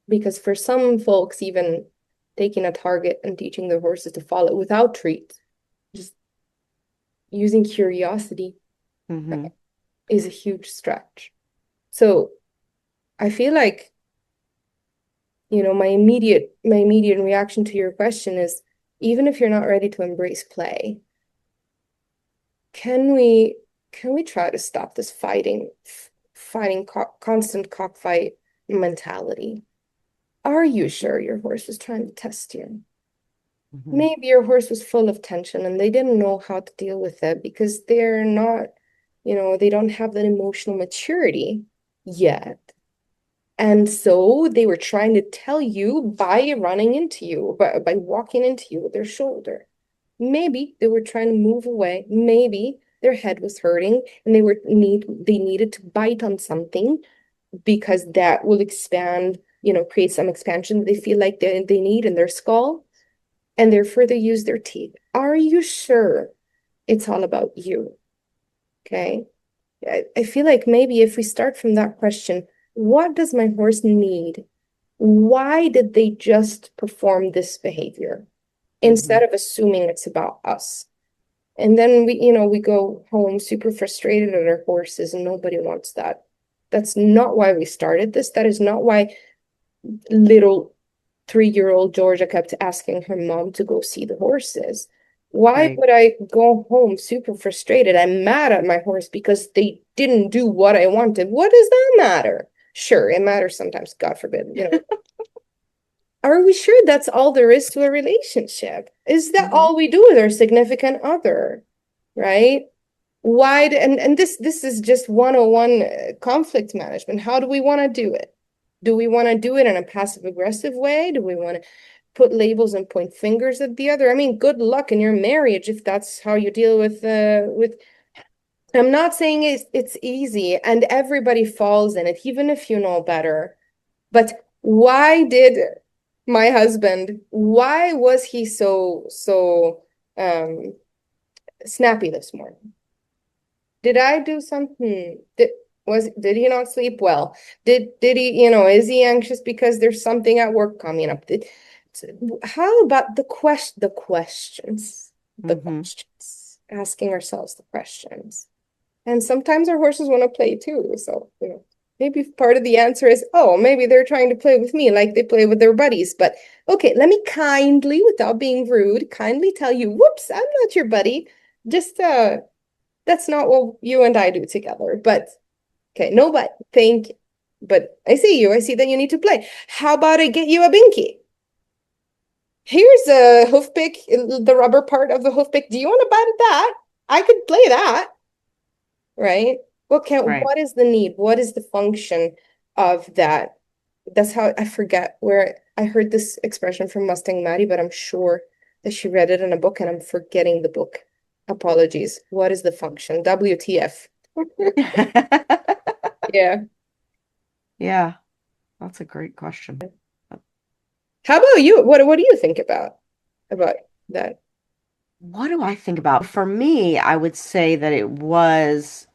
B: Because for some folks, even taking a target and teaching the horses to follow without treats, just using curiosity
A: Mm-hmm.
B: is a huge stretch. So I feel like, my immediate reaction to your question is, even if you're not ready to embrace play, can we can we try to stop this constant cockfight mentality? Are you sure your horse was trying to test you?
A: Mm-hmm.
B: Maybe your horse was full of tension and they didn't know how to deal with it because they're not, they don't have that emotional maturity yet. And so they were trying to tell you by running into you, by walking into you with their shoulder. Maybe they were trying to move away. Maybe their head was hurting and they needed to bite on something because that will expand, create some expansion they feel like they need in their skull, and therefore they use their teeth. Are you sure it's all about you? Okay. I feel like maybe if we start from that question, what does my horse need? Why did they just perform this behavior?
A: Mm-hmm.
B: Instead of assuming it's about us. And then we go home super frustrated at our horses, and nobody wants that. That's not why we started this. That is not why little 3-year-old Georgia kept asking her mom to go see the horses. Why
A: Right.
B: would I go home super frustrated? I'm mad at my horse because they didn't do what I wanted. What does that matter? Sure, it matters sometimes, God forbid, Are we sure that's all there is to a relationship? Is that
A: Mm-hmm.
B: all we do with our significant other? Right? And this is just 101 conflict management. How do we want to do it? Do we want to do it in a passive aggressive way? Do we want to put labels and point fingers at the other? I mean, good luck in your marriage if that's how you deal with. I'm not saying it's easy and everybody falls in it, even if you know better. But why did my husband, why was he so um snappy this morning? Did I do something? Did he not sleep well? Did he, is he anxious because there's something at work coming up? How about the questions? The
A: Mm-hmm.
B: questions. Asking ourselves the questions. And sometimes our horses want to play too. So, maybe part of the answer is, oh, maybe they're trying to play with me like they play with their buddies. But okay, let me kindly, without being rude, kindly tell you, whoops, I'm not your buddy. Just that's not what you and I do together. But okay, no, but thank you. But I see you. I see that you need to play. How about I get you a binky? Here's a hoof pick, the rubber part of the hoof pick. Do you want to bite at that? I could play that, right?
A: Right.
B: What is the need? What is the function of that? That's how I forget where I heard this expression from Mustang Maddie, but I'm sure that she read it in a book and I'm forgetting the book. Apologies. What is the function? WTF. Yeah.
A: Yeah, that's a great question.
B: How about you? What do you think about that?
A: What do I think about? For me, I would say that it was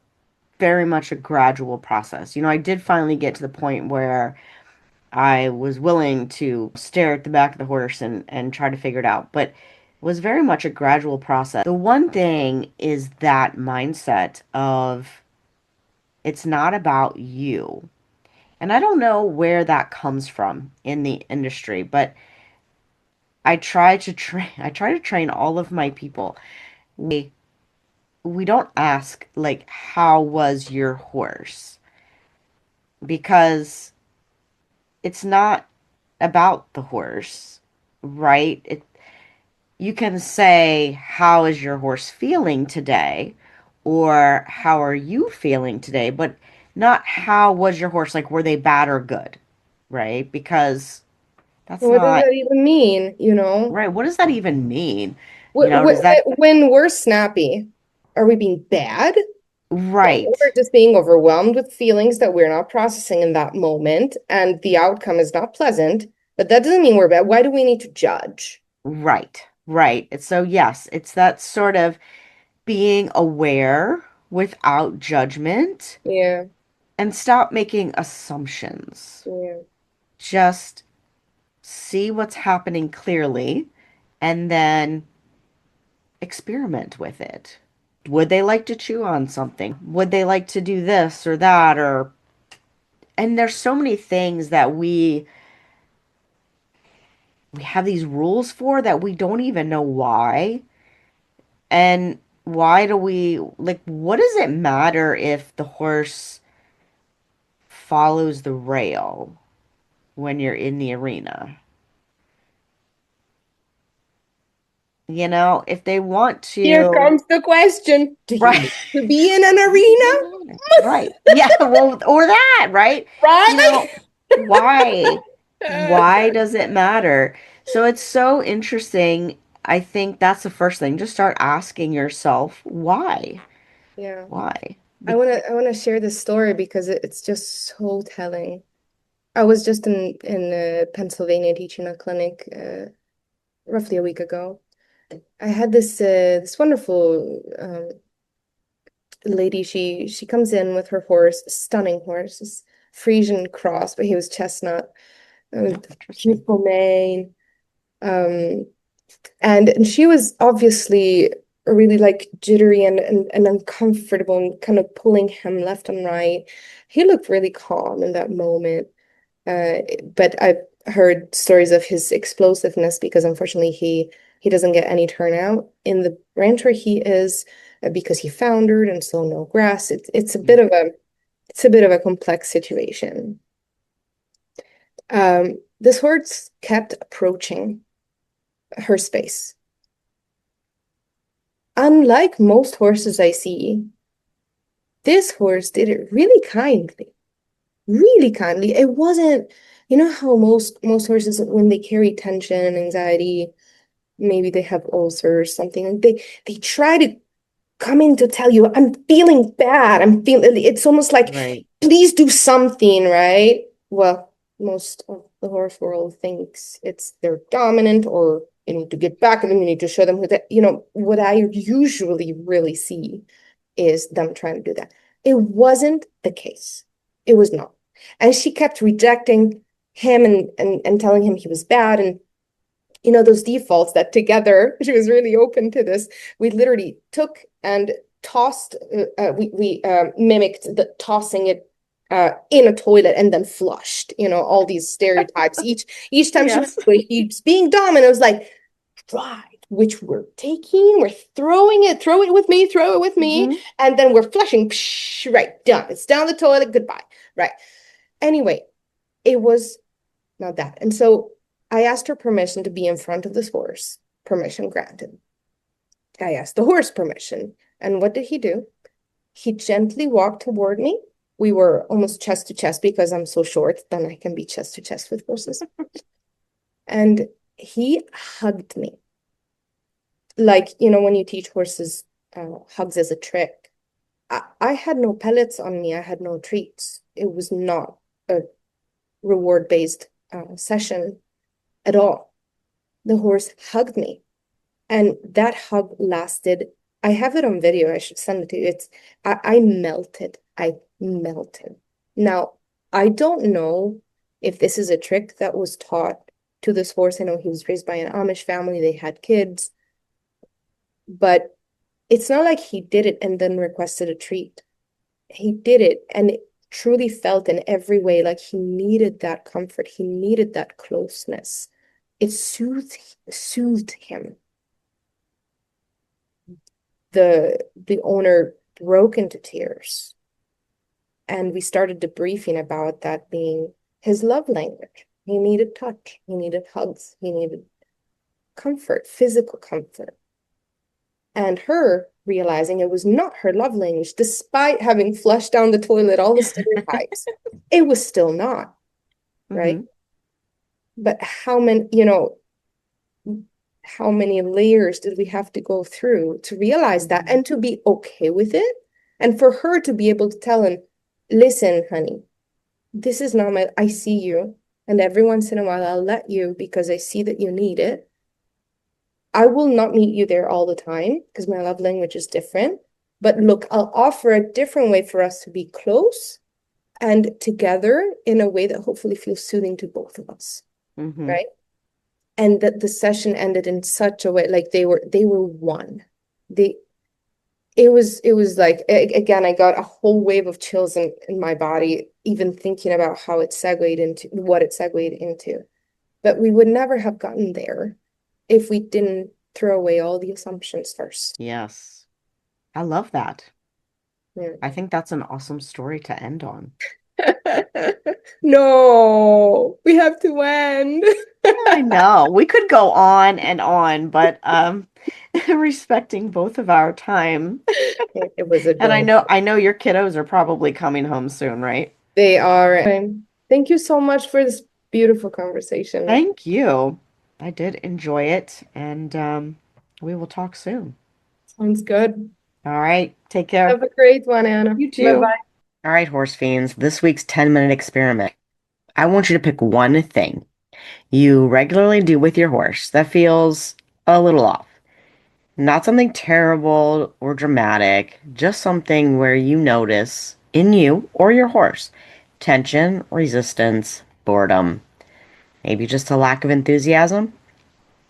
A: very much a gradual process. I did finally get to the point where I was willing to stare at the back of the horse and try to figure it out, but it was very much a gradual process. The one thing is that mindset of it's not about you. And I don't know where that comes from in the industry, but I try to train all of my people. We don't ask like how was your horse? Because it's not about the horse, right? You can say how is your horse feeling today or how are you feeling today, but not how was your horse, like were they bad or good, right? Because that's
B: What does
A: not
B: that even mean,
A: right. What does that even mean?
B: Wh-
A: Does that
B: When we're snappy, are we being bad? Or
A: right,
B: we're just being overwhelmed with feelings that we're not processing in that moment, and the outcome is not pleasant, but that doesn't mean we're bad. Why do we need to judge?
A: right, right. So yes, it's that sort of being aware, without judgment
B: Yeah.
A: and stop making assumptions.
B: Yeah.
A: Just see what's happening clearly and then experiment with it. Would they like to chew on something? Would they like to do this or that? Or, and there's so many things that we have these rules for that we don't even know why. And why do we, like, what does it matter if the horse follows the rail when you're in the arena? You know, if they want
B: Here
A: to,
B: comes the question. Do you
A: right?
B: need to be in an arena?
A: Right. Yeah, well, or that, right? You
B: Right?
A: know, why? Why does it matter? So it's so interesting. I think that's the first thing. Just start asking yourself, why?
B: Yeah.
A: Why?
B: I wanna share this story because it's just so telling. I was just in Pennsylvania teaching a clinic roughly a week ago. I had this wonderful lady. She comes in with her horse, stunning horse, this Frisian cross, but he was chestnut,
A: Oh, interesting.
B: beautiful mane. Um, and she was obviously really like jittery and uncomfortable and kind of pulling him left and right. He looked really calm in that moment. Uh, but I've heard stories of his explosiveness because unfortunately he doesn't get any turnout in the ranch where he is because he foundered and so no grass. It's a bit of a complex situation. This horse kept approaching her space. Unlike most horses I see, this horse did it really kindly, really kindly. It wasn't, you know how most horses when they carry tension and anxiety, maybe they have ulcers or something, and they try to come in to tell you, I'm feeling bad. I'm feeling, it's almost like,
A: Right.
B: please do something, right? Well, most of the horse world thinks it's they're dominant or you need to get back and then you need to show them who that, what I usually really see is them trying to do that. It wasn't the case. It was not. And she kept rejecting him and telling him he was bad. And those defaults that together, she was really open to this. We literally took and tossed, we mimicked the tossing it in a toilet and then flushed, all these stereotypes. Each time she was,
A: Yes.
B: he's being dominant, it was like, right, which we're taking, we're throwing it, throw it with me,
A: Hmm.
B: and then we're flushing, psh, right, done. It's down the toilet, goodbye. Right. Anyway, it was not that. And so I asked her permission to be in front of this horse. Permission granted. I asked the horse permission. And what did he do? He gently walked toward me. We were almost chest to chest because I'm so short, then I can be chest to chest with horses. And he hugged me. Like, when you teach horses hugs as a trick. I had no pellets on me. I had no treats. It was not a reward-based session at all. The horse hugged me. And that hug lasted. I have it on video. I should send it to you. I melted. I melted. Now, I don't know if this is a trick that was taught to this horse. I know he was raised by an Amish family. They had kids, but it's not like he did it and then requested a treat. He did it and it truly felt in every way like he needed that comfort. He needed that closeness. It soothed him. The owner broke into tears and we started debriefing about that being his love language. He needed touch, he needed hugs, he needed comfort, physical comfort. And her realizing it was not her love language, despite having flushed down the toilet all the stereotypes, it was still not, right?
A: Hmm.
B: But how many layers did we have to go through to realize that
A: Hmm.
B: and to be okay with it? And for her to be able to tell him, listen, honey, this is not I see you. And every once in a while, I'll let you because I see that you need it. I will not meet you there all the time because my love language is different. But look, I'll offer a different way for us to be close and together in a way that hopefully feels soothing to both of us,
A: Mm-hmm.
B: right? And that the session ended in such a way, like they were one. They it was like again, I got a whole wave of chills in my body, even thinking about how it segued into what it segued into. But we would never have gotten there if we didn't throw away all the assumptions first.
A: Yes. I love that.
B: Yeah.
A: I think that's an awesome story to end on.
B: No, we have to end.
A: I know. We could go on, but respecting both of our time.
B: It was
A: And
B: adorable.
A: I know your kiddos are probably coming home soon, right?
B: They are. Thank you so much for this beautiful conversation.
A: Thank you. I did enjoy it, and we will talk soon.
B: Sounds good.
A: All right. Take care.
B: Have a great one, Anna.
A: You too.
B: Bye-bye.
A: All right, horse fiends, this week's 10-minute experiment. I want you to pick one thing you regularly do with your horse that feels a little off. Not something terrible or dramatic, just something where you notice in you or your horse tension, resistance, boredom, maybe just a lack of enthusiasm.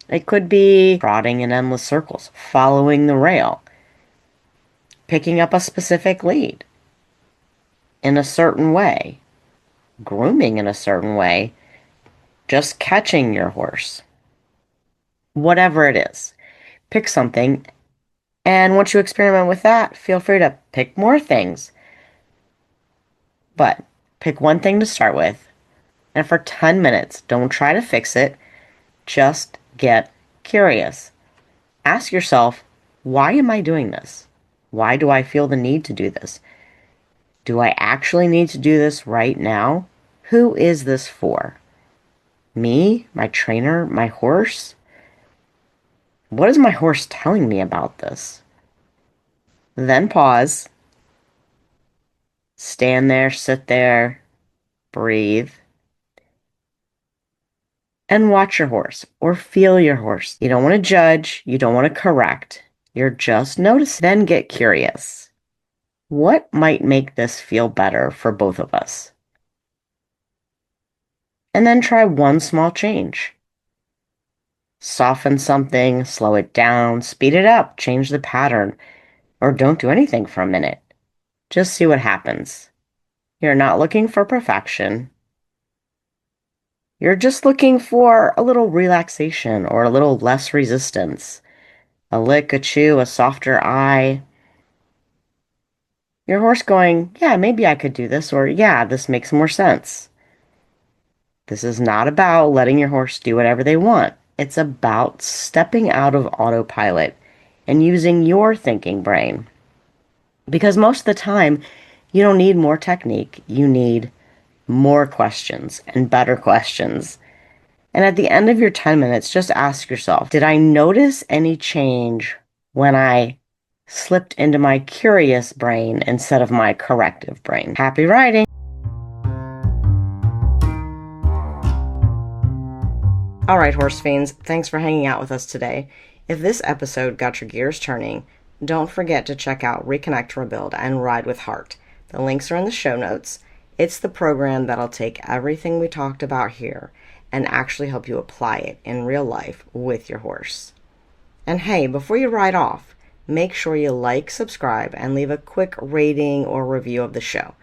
A: It could be trotting in endless circles, following the rail, picking up a specific lead in a certain way, grooming in a certain way, just catching your horse. Whatever it is, pick something. And once you experiment with that, feel free to pick more things. But pick one thing to start with. And for 10 minutes, don't try to fix it. Just get curious. Ask yourself, why am I doing this? Why do I feel the need to do this? Do I actually need to do this right now? Who is this for? Me? My trainer? My horse? What is my horse telling me about this? Then pause. Stand there, sit there, breathe, and watch your horse or feel your horse. You don't want to judge. You don't want to correct. You're just noticing. Then get curious. What might make this feel better for both of us? And then try one small change. Soften something, slow it down, speed it up, change the pattern, or don't do anything for a minute. Just see what happens. You're not looking for perfection. You're just looking for a little relaxation or a little less resistance. A lick, a chew, a softer eye. Your horse going, yeah, maybe I could do this, or yeah, this makes more sense. This is not about letting your horse do whatever they want. It's about stepping out of autopilot and using your thinking brain. Because most of the time, you don't need more technique. You need more questions and better questions. And at the end of your 10 minutes, just ask yourself, did I notice any change when I slipped into my curious brain instead of my corrective brain? Happy riding! All right, horse fiends, thanks for hanging out with us today. If this episode got your gears turning, don't forget to check out Reconnect, Rebuild, and Ride with Heart. The links are in the show notes. It's the program that'll take everything we talked about here and actually help you apply it in real life with your horse. And hey, before you ride off, make sure you like, subscribe, and leave a quick rating or review of the show.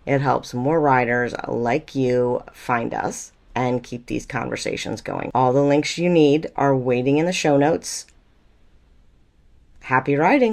A: It helps more riders like you find us and keep these conversations going. All the links you need are waiting in the show notes. Happy riding!